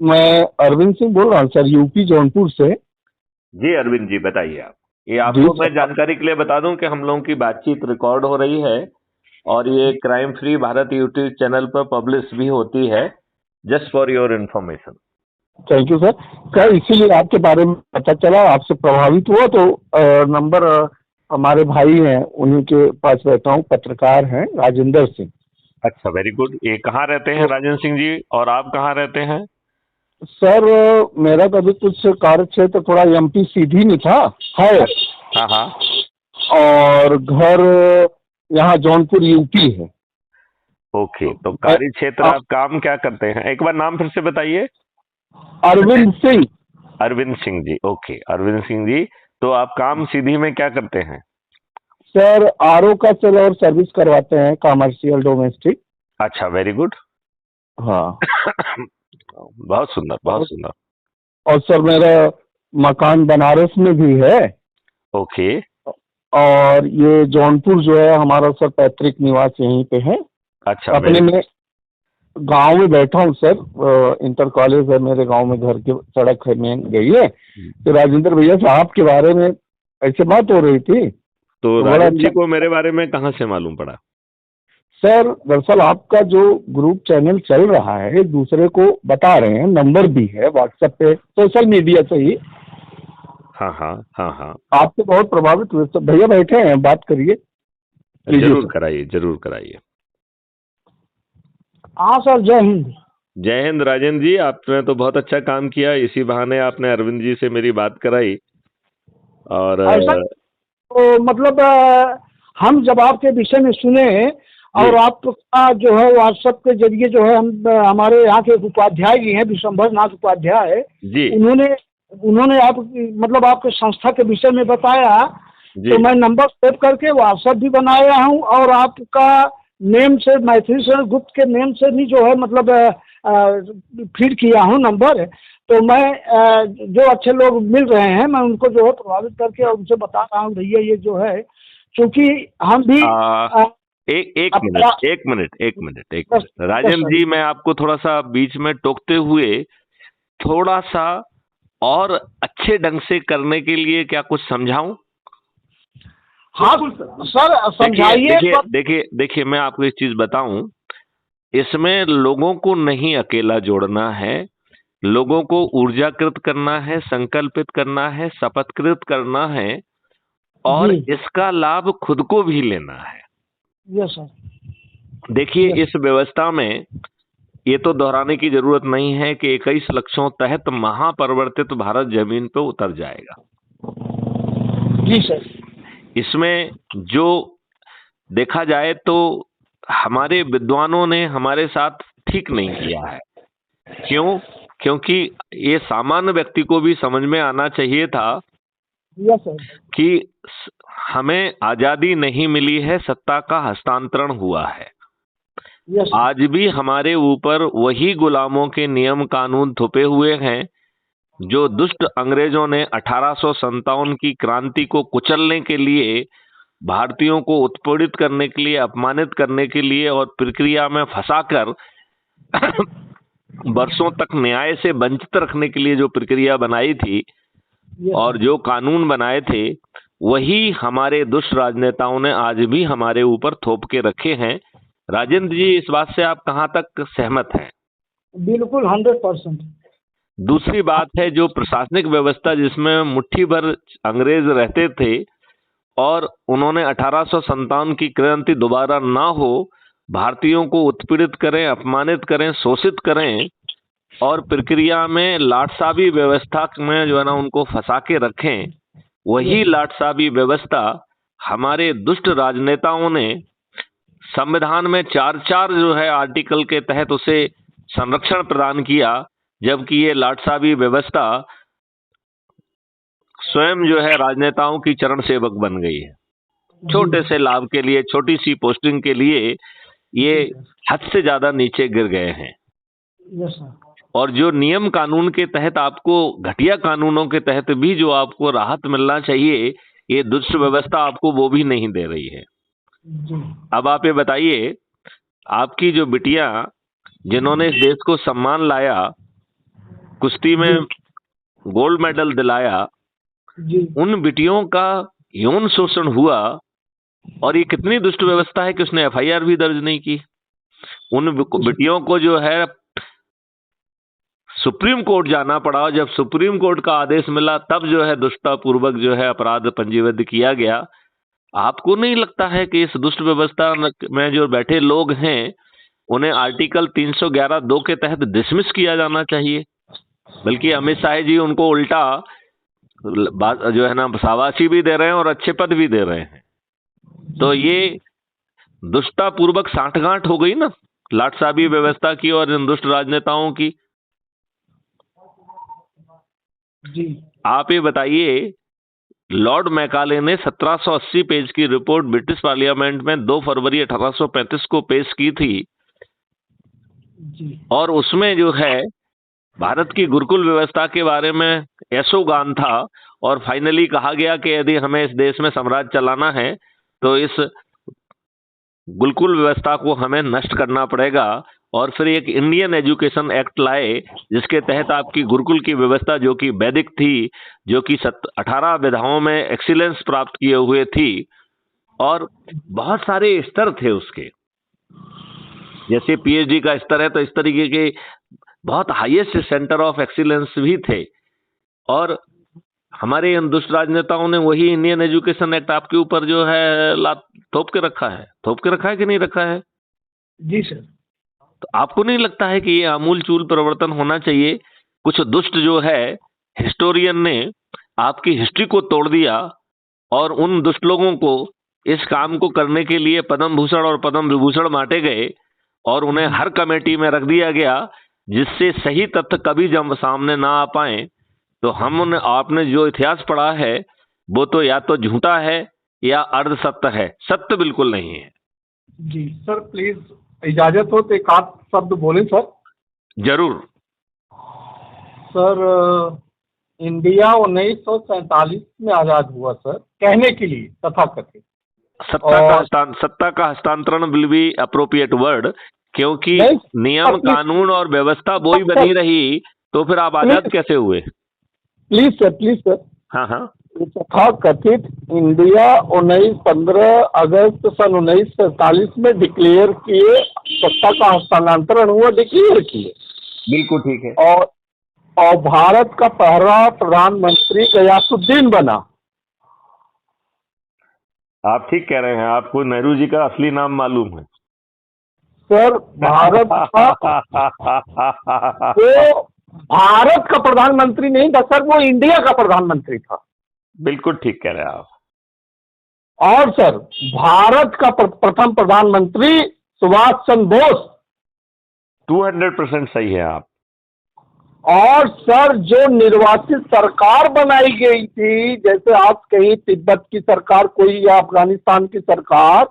मैं अरविंद सिंह बोल रहा हूँ सर, यूपी जौनपुर से। जी अरविंद जी, बताइए आप। ये जी आपको मैं सर। जानकारी के लिए बता दूं कि हम लोगों की बातचीत रिकॉर्ड हो रही है और ये crime free Bharat YouTube channel पर पब्लिश भी होती है, just for your information. Thank you sir. Sir इसीलिए आपके बारे में पता चला, आपसे प्रभावित हुआ तो नंबर हमारे भाई हैं उन्हीं के पास रहता हूँ, पत्रकार हैं राजेंद्र सिंह। अच्छा, वेरी गुड। ये कहाँ रहते हैं तो राजेंद्र सिंह जी, और आप कहाँ रहते हैं? सर मेरा तो अभी कुछ कार्य क्षेत्र थोड़ा एमपी सीधी में था है, हाँ हाँ। और घर यहाँ जौनपुर यूपी है। ओके, तो मैं कार्य क्षेत्र आप काम क्या करते हैं, एक बार नाम फिर से बताइए। अरविंद सिंह। अरविंद सिंह जी, ओके अरविंद सिंह जी। तो आप काम सीधी में क्या करते हैं? सर आरओ का सेल और सर्विस करवाते हैं, कमर्शियल डोमेस्टिक। अच्छा, वेरी गुड। हाँ। बहुत सुंदर, बहुत और, सुंदर। और सर मेरा मकान बनारस में भी है, ओके। और ये जौनपुर जो है हमारा सर पैतृक निवास यहीं पे है। अच्छा, अपने वेरी में गांव में बैठा हूँ सर, इंटर कॉलेज है मेरे गांव में, घर के सड़क है मेन गई है। गुड। तो राजेंद्र भैया साहब के बारे में ऐसे बात हो रही थी तो तो बड़ा राजेंद्र जी अच्छा। को मेरे बारे में कहाँ से मालूम पड़ा? सर दरअसल आपका जो ग्रुप चैनल चल रहा है, एक दूसरे को बता रहे हैं, नंबर भी है व्हाट्सएप पे, सोशल मीडिया से ही हाँ हाँ हाँ हाँ। आपसे बहुत प्रभावित हुए। सब भैया बैठे हैं, बात करिए, लीजिए जरूर सर। कराइए, जरूर कराइए। हाँ सर, जय हिंद। जय हिंद राजेंद्र जी, आपने तो बहुत अच्छा काम किया, इसी बहाने आपने अरविंद जी से मेरी बात कराई। और ऐसा तो मतलब हम जब आपके विषय में सुने, और जी आपका जो है व्हाट्सएप के जरिए जो है, हम हमारे यहाँ के एक उपाध्याय जी हैं विशंभर नाथ उपाध्याय, जी उन्होंने उन्होंने आप मतलब आपके संस्था के विषय में बताया, जी। तो मैं नंबर सेव करके व्हाट्सएप भी बनाया हूँ, और आपका नेम से, मैथिली शरण गुप्त के नेम से भी जो है मतलब फीड किया हूँ नंबर। तो मैं जो अच्छे लोग मिल रहे हैं, मैं उनको जो है प्रभावित करके और उनसे बता रहा हूँ भैया ये जो है, क्योंकि हम भी आ, एक एक अपना। मिनट, एक मिनट, एक मिनट, एक yes minute yes Rajendra sir. जी, मैं आपको थोड़ा सा बीच में टोकते हुए थोड़ा सा और अच्छे ढंग से करने के लिए क्या कुछ समझाऊं? हाँ सर, देखिए समझाइए देखिए पर। देखिए देखिए, मैं आपको एक चीज बताऊं, इसमें लोगों को नहीं अकेला जोड़ना है, लोगों को ऊर्जाकृत करना है, संकल्पित करना है, शपथकृत करना है, जी। और इसका लाभ खुद को भी लेना है। Yes sir. देखिए, यस। इस व्यवस्था में ये तो दोहराने की जरूरत नहीं है कि 21 लक्ष्यों तहत महापरिवर्तित भारत जमीन पे उतर जाएगा। जी सर। इसमें जो देखा जाए तो हमारे विद्वानों ने हमारे साथ ठीक नहीं किया है। क्यों? क्योंकि ये सामान्य व्यक्ति को भी समझ में आना चाहिए था यस सर। कि हमें आजादी नहीं मिली है, सत्ता का हस्तांतरण हुआ है। Yes sir. आज भी हमारे ऊपर वही गुलामों के नियम कानून थोपे हुए हैं जो दुष्ट अंग्रेजों ने 1857 की क्रांति को कुचलने के लिए, भारतीयों को उत्पीड़ित करने के लिए, अपमानित करने के लिए और प्रक्रिया में फंसाकर वर्षों तक न्याय से वंचित रखने के लिए जो प्रक्रिया बनाई थी यस और सर। जो कानून बनाए थे, वही हमारे दुष्ट राजनेताओं ने आज भी हमारे ऊपर थोप के रखे हैं। राजेंद्र जी, इस बात से आप कहां तक सहमत हैं? बिल्कुल 100%। दूसरी बात है, जो प्रशासनिक व्यवस्था जिसमें मुट्ठी भर अंग्रेज रहते थे और उन्होंने 1857 की क्रांति दोबारा ना हो, भारतीयों को उत्पीड़ित करें, अपमानित करें, शोषित करें और प्रक्रिया में लाटसाबी व्यवस्था में जो है ना उनको फंसा के रखें, वही लाटसाबी व्यवस्था हमारे दुष्ट राजनेताओं ने संविधान में चार चार जो है आर्टिकल के तहत उसे संरक्षण प्रदान किया, जबकि ये लाटसाबी व्यवस्था स्वयं जो है राजनेताओं की चरण सेवक बन गई है। छोटे से लाभ के लिए, छोटी सी पोस्टिंग के लिए ये हद से ज्यादा नीचे गिर गए हैं। Yes sir. और जो नियम कानून के तहत आपको, घटिया कानूनों के तहत भी जो आपको राहत मिलना चाहिए, ये दुष्ट व्यवस्था आपको वो भी नहीं दे रही है। जी। अब आप ये बताइए, आपकी जो बिटिया जिन्होंने इस देश को सम्मान लाया, कुश्ती में गोल्ड मेडल दिलाया, जी उन बिटियों का यौन शोषण हुआ, और ये कितनी दुष्ट व्यवस्था है कि उसने एफआईआर भी दर्ज नहीं की। उन बिटियों को जो है सुप्रीम कोर्ट जाना पड़ा, और जब सुप्रीम कोर्ट का आदेश मिला तब जो है दुष्टतापूर्वक जो है अपराध पंजीबद्ध किया गया। आपको नहीं लगता है कि इस दुष्ट व्यवस्था में जो बैठे लोग हैं उन्हें आर्टिकल 311(2) के तहत डिसमिस किया जाना चाहिए? बल्कि अमित शाह जी उनको उल्टा जो है ना शाबाशी भी दे रहे हैं और अच्छे पद भी दे रहे हैं। तो ये दुष्टतापूर्वक सांठगांठ हो गई ना लाटसाबी व्यवस्था की और इन दुष्ट राजनेताओं की। जी आप ये बताइए, लॉर्ड मैकाले ने 1780 पेज की रिपोर्ट ब्रिटिश पार्लियामेंट में 2 फरवरी 1835 को पेश की थी, जी और उसमें जो है भारत की गुरुकुल व्यवस्था के बारे में यशोगान था, और फाइनली कहा गया कि यदि हमें इस देश में साम्राज्य चलाना है तो इस गुरुकुल व्यवस्था को हमें नष्ट करना पड़ेगा, और फिर एक इंडियन एजुकेशन एक्ट लाए जिसके तहत आपकी गुरुकुल की व्यवस्था जो कि वैदिक थी, जो कि 18 विधाओं में एक्सीलेंस प्राप्त किए हुए थी, और बहुत सारे स्तर थे उसके, जैसे पीएचडी का स्तर है तो इस तरीके के बहुत हाईएस्ट सेंटर ऑफ एक्सीलेंस भी थे। और हमारे इन दुष्ट राजनेताओं ने वही इंडियन एजुकेशन एक्ट आपके ऊपर जो है थोप के रखा है कि नहीं रखा है? जी सर। तो आपको नहीं लगता है कि ये आमूल चूल परिवर्तन होना चाहिए? कुछ दुष्ट जो है हिस्टोरियन ने आपकी हिस्ट्री को तोड़ दिया, और उन दुष्ट लोगों को इस काम को करने के लिए पद्म भूषण और पद्म विभूषण बांटे गए, और उन्हें हर कमेटी में रख दिया गया, जिससे सही तथ्य कभी जब सामने ना आ पाए। तो आपने जो इतिहास पढ़ा है वो तो या तो झूठा है या अर्ध सत्य है, सत्य बिल्कुल नहीं है। जी सर, प्लीज इजाजत हो तो एक आध शब्द बोले सर। जरूर। सर, इंडिया 1947 में आजाद हुआ सर, कहने के लिए तथाकथित। सत्ता का हस्तांतरण विल बी अप्रोप्रिएट वर्ड, क्योंकि नियम कानून और व्यवस्था वो ही बनी रही, तो फिर आप आजाद कैसे हुए? Please sir. हाँ हाँ। तथाकथित इंडिया 15 अगस्त सन 1947 में डिक्लेयर किए, सत्ता का हस्तांतरण हुआ, डिक्लेयर किए। बिल्कुल ठीक है। और भारत का पहला प्रधानमंत्री गयासुद्दीन बना। आप ठीक कह रहे हैं, आपको नेहरू जी का असली नाम मालूम है? सर, भारत का प्रधानमंत्री नहीं था सर, वो इंडिया का प्रधानमंत्री था। बिल्कुल ठीक कह रहे हैं आप। और सर, भारत का प्रथम प्रधानमंत्री सुभाष चंद्र बोस। 200% सही है आप। और सर, जो निर्वाचित सरकार बनाई गई थी, जैसे आप कहीं तिब्बत की सरकार कोई या अफगानिस्तान की सरकार,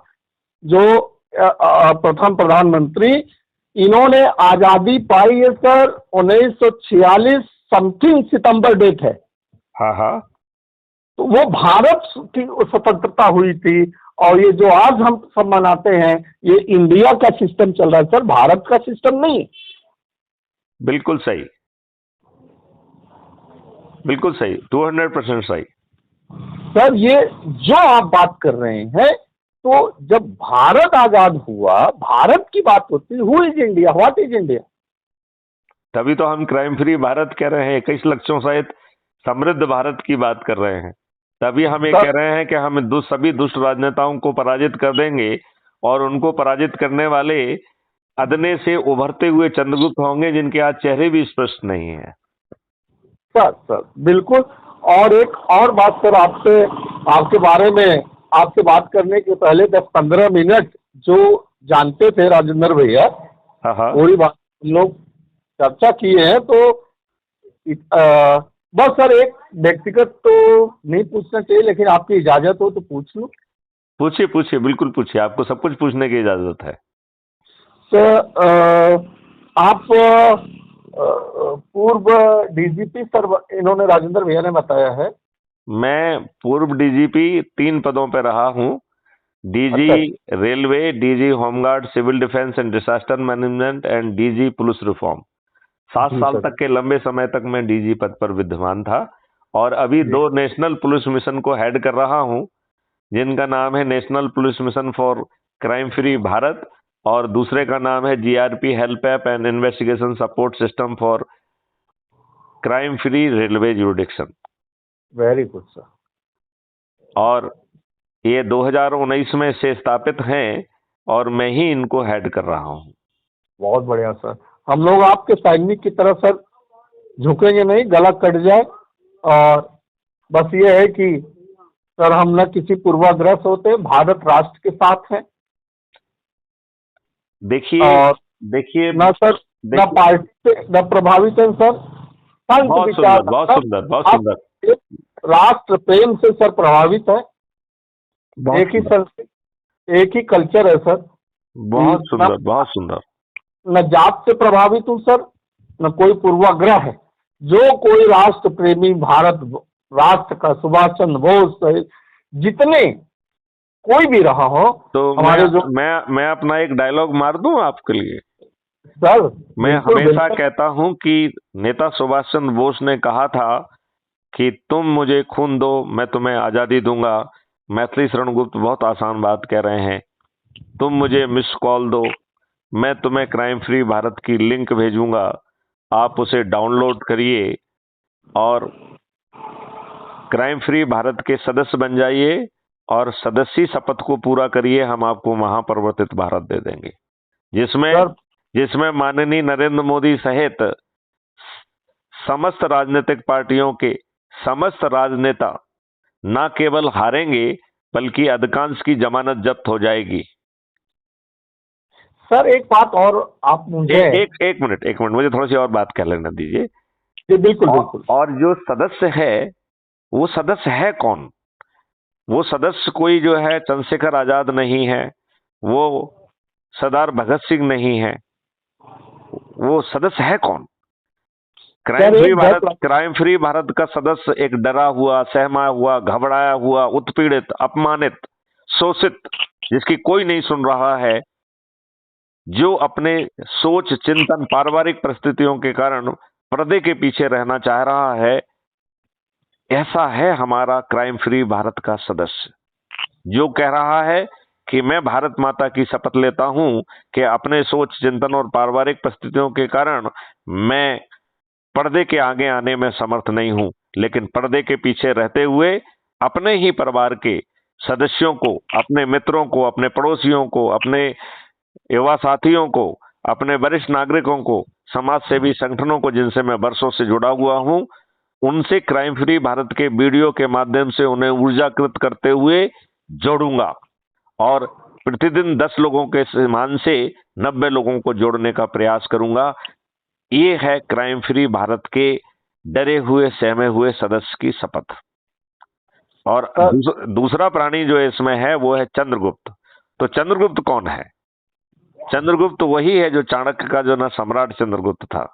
जो प्रथम प्रधानमंत्री, इन्होंने आजादी पाई है सर 1946 समथिंग सितंबर डेट है। हाँ हाँ। तो वो भारत की स्वतंत्रता हुई थी, और ये जो आज हम सब मनाते हैं ये इंडिया का सिस्टम चल रहा है सर, भारत का सिस्टम नहीं। बिल्कुल सही, बिल्कुल सही, 200% सही। सर, ये जो आप बात कर रहे हैं, तो जब भारत आजाद हुआ, भारत की बात होती है, who is India, what is India? तभी तो हम क्राइम फ्री भारत कह रहे हैं, 21 लक्षों सहित समृद्ध भारत की बात कर रहे हैं। तभी हम ये कह रहे हैं कि हम सभी दुष्ट राजनेताओं को पराजित कर देंगे, और उनको पराजित करने वाले अदने से उभरते हुए चंद्रगुप्त होंगे, जिनके आज चेहरे भी स्पष्ट नहीं है। सर बिल्कुल। और एक और बात सर, आपके बारे में आपसे बात करने के पहले 10-15 मिनट जो जानते थे राजेंद्र भैया, वही बात हम लोग चर्चा किए हैं। तो बस सर, एक व्यक्तिगत तो नहीं पूछना चाहिए, लेकिन आपकी इजाजत हो तो पूछ लूं? पूछिए, बिल्कुल पूछिए, आपको सब कुछ पूछने की इजाजत है। सर, आप पूर्व डीजीपी सर, इन्होंने राजेंद्र भैया ने बताया है। मैं पूर्व डीजीपी 3 पदों पर रहा हूं। DG railway, DG home guard civil defence and disaster management, and DG police reform. 7 जी साल सर। तक के लंबे समय तक मैं डीजी पद पर विद्यमान था और अभी जी 2 नेशनल पुलिस मिशन को हेड कर रहा हूं, जिनका नाम है national police mission for crime free Bharat और दूसरे का नाम है GRP help app and investigation support system for crime free railway jurisdiction. Very good sir. और ये 2019 में से स्थापित हैं और मैं ही इनको हेड कर रहा हूं। बहुत बढ़िया सर। हम लोग आपके सैनिक की तरफ सर झुकेंगे नहीं, गला कट जाए। और बस ये है कि सर हम न किसी पूर्वाग्रह से होते, भारत राष्ट्र के साथ हैं। देखिए और देखिए न सर न पार्टी से न प्रभावित हैं सर। संत बहुत विचार सुंदर, बहुत सुंदर, बहुत आप सुंदर। राष्ट्र प्रेम से सर प्रभावित है। बहुत एक ही सुंदर, संस्कृति, एक ही कल्चर है सर। बहुत न सुंदर, बहुत सुंदर। न जात से प्रभावित हूँ सर, न कोई पूर्वाग्रह है। जो कोई राष्ट्र प्रेमी, भारत राष्ट्र का सुभाष चंद्र बोस सहित जितने कोई भी रहा हो, तो हमारे जो मैं अपना एक डायलॉग मार दूं आपके लिए। सर मैं बिल्कुल हमेशा बिल्कुल कहता हूं कि नेता सुभाष चंद्र बोस ने कहा था कि तुम मुझे खून दो, मैं तुम्हें आजादी दूंगा। मैथिली शरणगुप्त बहुत आसान बात कह रहे हैं। तुम मुझे मिस कॉल दो, मैं तुम्हें क्राइम फ्री भारत की लिंक भेजूंगा, आप उसे डाउनलोड करिए और क्राइम फ्री भारत के सदस्य बन जाइए और सदस्य शपथ को पूरा करिए। हम आपको महापरिवर्तित भारत दे देंगे, सर। जिसमें माननीय नरेंद्र मोदी सहित समस्त राजनीतिक पार्टियों के समस्त राजनेता न केवल हारेंगे बल्कि अधिकांश की जमानत जब्त हो जाएगी। सर एक बात और आप मुझे एक मिनट मुझे थोड़ी सी और बात कर लेना दीजिए। जी बिल्कुल बिल्कुल। और जो सदस्य है वो सदस्य है कौन? वो सदस्य कोई जो है चंद्रशेखर आजाद नहीं है, वो सरदार भगत सिंह नहीं है। वो सदस्य है कौन? क्राइम फ्री भारत का सदस्य एक डरा हुआ, सहमा हुआ, घबराया हुआ, उत्पीड़ित, अपमानित, शोषित, जिसकी कोई नहीं सुन रहा है, जो अपने सोच, चिंतन, पारिवारिक परिस्थितियों के कारण पर्दे के पीछे रहना चाह रहा है, ऐसा है हमारा क्राइम फ्री भारत का सदस्य, जो कह रहा है कि मैं भारत माता की शपथ लेता हूं कि अपने सोच, चिंतन और पारिवारिक परिस्थितियों के कारण मैं पर्दे के आगे आने में समर्थ नहीं हूं, लेकिन पर्दे के पीछे रहते हुए अपने ही परिवार के सदस्यों को, अपने मित्रों को, अपने पड़ोसियों को, अपने युवा साथियों को, अपने वरिष्ठ नागरिकों को, समाज सेवी संगठनों को जिनसे मैं वर्षों से जुड़ा हुआ हूं, उनसे क्राइम फ्री भारत के वीडियो के माध्यम से उन्हें ऊर्जाकृत करते हुए जोड़ूंगा और प्रतिदिन 10 लोगों के मान से 90 लोगों को जोड़ने का प्रयास करूंगा। ये है क्राइम फ्री भारत के डरे हुए, सहमे हुए सदस्य की शपथ। और दूसरा प्राणी जो इसमें है वो है चंद्रगुप्त। तो चंद्रगुप्त कौन है? चंद्रगुप्त वही है जो चाणक्य का जो ना सम्राट चंद्रगुप्त था।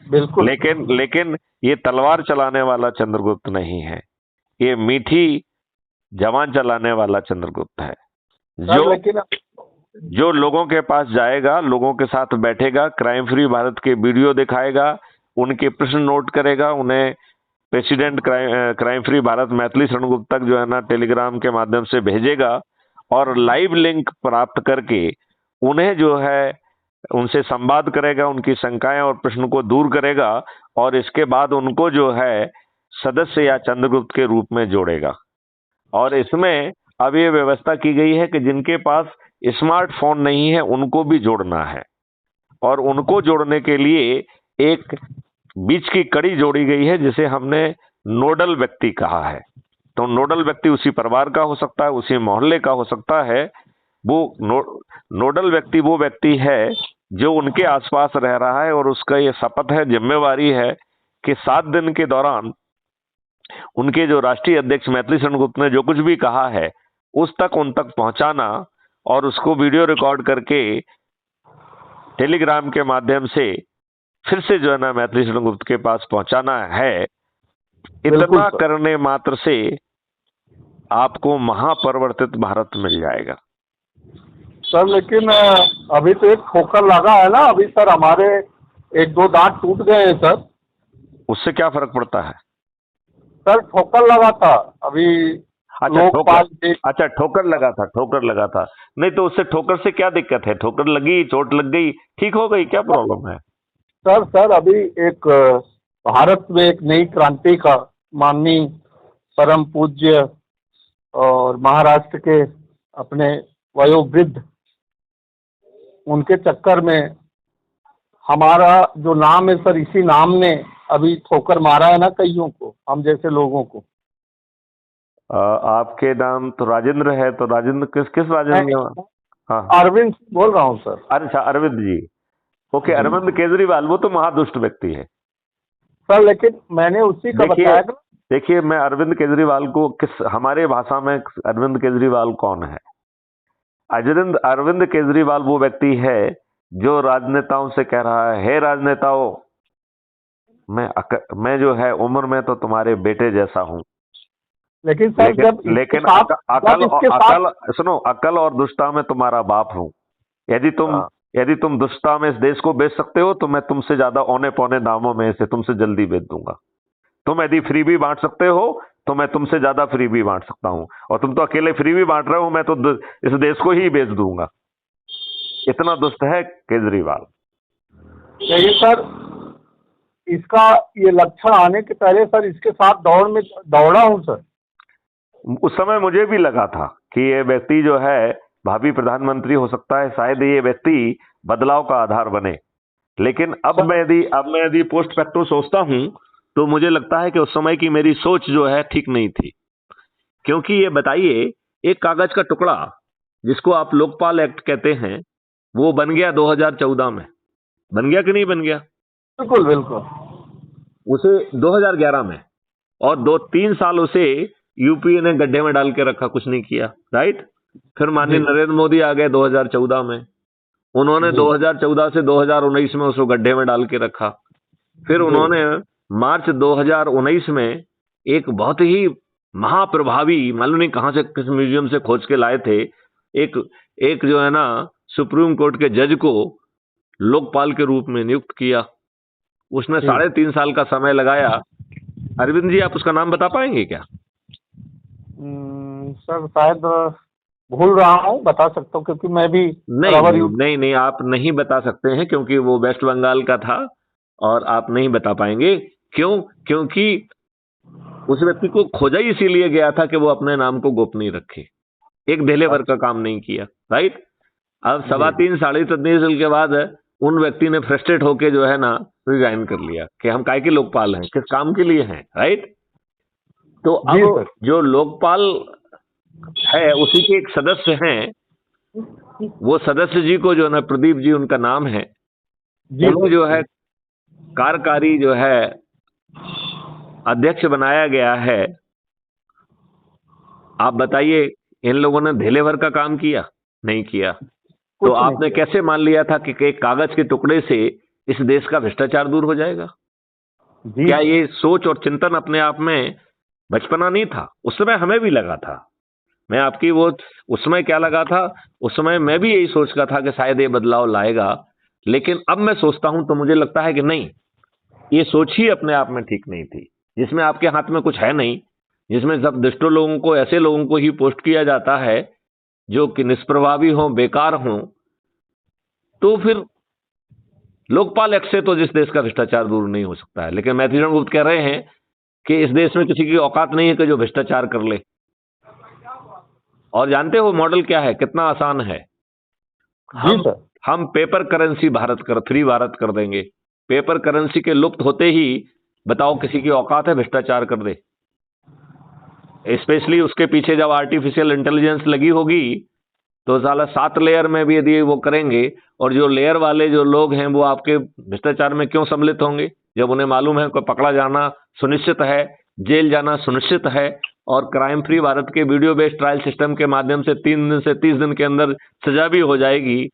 बिल्कुल। लेकिन ये तलवार चलाने वाला चंद्रगुप्त नहीं है, ये मीठी जवान चलाने वाला चंद्रगुप्त है, जो लोगों के पास जाएगा, लोगों के साथ बैठेगा, क्राइम फ्री भारत के वीडियो दिखाएगा, उनके प्रश्न नोट करेगा, उन्हें president crime free Bharat Maithili Sharangupt तक जो है ना टेलीग्राम के माध्यम से भेजेगा और लाइव लिंक प्राप्त करके उन्हें जो है उनसे संवाद करेगा, उनकी शंकाएं और प्रश्न को दूर करेगा और इसके बाद उनको जो है सदस्य या चंद्रगुप्त के रूप में जोड़ेगा। और इसमें अब ये व्यवस्था की गई है कि जिनके पास स्मार्टफोन नहीं है उनको भी जोड़ना है और उनको जोड़ने के लिए एक बीच की कड़ी जोड़ी गई है जिसे हमने नोडल व्यक्ति कहा है। तो नोडल व्यक्ति उसी परिवार का हो सकता है, उसी मोहल्ले का हो सकता है। वो नोडल व्यक्ति वो व्यक्ति है जो उनके आसपास रह रहा है और उसका ये शपथ है, जिम्मेवारी है कि 7 दिन के दौरान उनके जो राष्ट्रीय अध्यक्ष मैथिली शरणगुप्त ने जो कुछ भी कहा है उन तक पहुंचाना और उसको वीडियो रिकॉर्ड करके टेलीग्राम के माध्यम से फिर से जो है ना मैथिली शरणगुप्त के पास पहुंचाना है। इतना करने मात्र से आपको महापरिवर्तित भारत मिल जाएगा। सर लेकिन अभी तो एक ठोकर लगा है ना, अभी सर हमारे एक दो दांत टूट गए हैं सर। उससे क्या फर्क पड़ता है? सर ठोकर लगा था अभी। अच्छा लोकपाल ठोकर, अच्छा ठोकर लगा था, ठोकर लगा था। नहीं तो उससे, ठोकर से क्या दिक्कत है? ठोकर लगी, चोट लग गई, ठीक हो गई, क्या प्रॉब्लम है? सर अभी एक भारत में एक नई क्रांति का माननीय परम पूज्य और महाराष्ट्र के अपने वयोवृद्ध, उनके चक्कर में हमारा जो नाम है सर, इसी नाम ने अभी ठोकर मारा है ना कईयों को, हम जैसे लोगों को। आपके नाम तो राजेंद्र है, तो राजेंद्र किस किस राजेंद्र? हाँ अरविंद बोल रहा हूँ सर। अच्छा अरविंद जी, ओके। अरविंद केजरीवाल वो तो महादुष्ट व्यक्ति है सर, लेकिन मैंने उसी का बताया था। देखिए मैं अरविंद केजरीवाल को किस, हमारे भाषा में अरविंद केजरीवाल कौन है? अरविंद केजरीवाल वो व्यक्ति है जो राजनेताओं से कह रहा है, हे राजनेताओं, मैं जो है उम्र में तो तुम्हारे बेटे जैसा हूं, लेकिन सर लेकिन सुनो, अकल और दुष्टता में तुम्हारा बाप हूं। यदि तुम दुष्टता में इस देश को बेच सकते हो तो मैं तुमसे ज्यादा औने पौने दामों में इसे तुमसे जल्दी बेच दूंगा। तुम यदि फ्री भी बांट सकते हो तो मैं तुमसे ज्यादा फ्री भी बांट सकता हूं, और तुम तो अकेले फ्री भी बांट रहे हो, मैं तो इस देश को ही बेच दूंगा। इतना दुष्ट है केजरीवाल। ये सर, इसका ये लक्षण आने के पहले सर इसके साथ दौड़ा हूं सर। उस समय मुझे भी लगा था कि ये व्यक्ति जो है भावी प्रधानमंत्री हो सकता है, शायद ये व्यक्ति बदलाव का आधार बने। लेकिन अब मैं यदि पोस्ट फैक्टो सोचता हूं तो मुझे लगता है कि उस समय की मेरी सोच जो है ठीक नहीं थी। क्योंकि ये बताइए, एक कागज का टुकड़ा जिसको आप लोकपाल एक्ट कहते हैं, वो बन गया 2014 में, बन गया कि नहीं बन गया? बिल्कुल बिल्कुल। उसे 2011 में, और 2-3 साल उसे यूपीए ने गड्ढे में डाल के रखा, कुछ नहीं किया, राइट। फिर माननीय नरेंद्र मोदी आ गए 2014 में, उन्होंने 2014 से 2019 में उसको गड्ढे में डाल के रखा। फिर उन्होंने मार्च 2019 में एक बहुत ही महाप्रभावी, मालूम नहीं कहां से, किस म्यूजियम से खोज के लाए थे, एक जो है ना सुप्रीम कोर्ट के जज को लोकपाल के रूप में नियुक्त किया। उसने 3.5 साल का समय लगाया। अरविंद जी, आप उसका नाम बता पाएंगे क्या? सर शायद भूल रहा हूँ, बता सकता हूँ क्योंकि मैं भी नहीं, आप नहीं बता सकते हैं क्योंकि वो वेस्ट बंगाल का था और आप नहीं बता पाएंगे। क्यों? क्योंकि उस व्यक्ति को खोजा ही इसीलिए गया था कि वो अपने नाम को गोपनीय रखे, एक ढेले भर का काम नहीं किया, राइट। अब 3.5 साल के बाद उन व्यक्ति ने फ्रस्ट्रेट होके जो है ना रिजाइन कर लिया कि हम काय के लोकपाल हैं, किस काम के लिए हैं, राइट। तो अब जो लोकपाल है उसी के एक सदस्य हैं, वो सदस्य जी को जो है ना, प्रदीप जी उनका नाम है, उनको जो है कार्यकारी जो है अध्यक्ष बनाया गया है। आप बताइए, इन लोगों ने ढेले भर का काम किया? नहीं किया। तो आपने कैसे मान लिया था कि एक कागज के टुकड़े से इस देश का भ्रष्टाचार दूर हो जाएगा? क्या ये सोच और चिंतन अपने आप में बचपना नहीं था? उस समय हमें भी लगा था, मैं आपकी वो, उस समय क्या लगा था, उस समय मैं भी यही सोच का था कि शायद ये बदलाव लाएगा। लेकिन अब मैं सोचता हूं तो मुझे लगता है कि नहीं, ये सोच ही अपने आप में ठीक नहीं थी। जिसमें आपके हाथ में कुछ है नहीं, जिसमें सब दुष्टों लोगों को, ऐसे लोगों को ही पोस्ट किया जाता है जो कि निष्प्रभावी हो, बेकार हो, तो फिर लोकपाल एक्ट से तो जिस देश का भ्रष्टाचार दूर नहीं हो सकता है। लेकिन मैथिली गुप्त कह रहे हैं कि इस देश में किसी की औकात नहीं है कि जो भ्रष्टाचार कर ले। और जानते हो मॉडल क्या है, कितना आसान है। हम पेपर करेंसी फ्री भारत कर देंगे। पेपर करेंसी के लुप्त होते ही बताओ किसी की औकात है भ्रष्टाचार कर दे? स्पेशली उसके पीछे जब आर्टिफिशियल इंटेलिजेंस लगी होगी तो साला 7 लेयर में भी यदि वो करेंगे, और जो लेयर वाले जो लोग हैं वो आपके भ्रष्टाचार में क्यों सम्मिलित होंगे? जब उन्हें मालूम है कि पकड़ा जाना सुनिश्चित है, जेल जाना सुनिश्चित है, और क्राइम फ्री भारत के वीडियो बेस्ड ट्रायल सिस्टम के माध्यम से 3 दिन से 30 दिन के अंदर सजा भी हो जाएगी।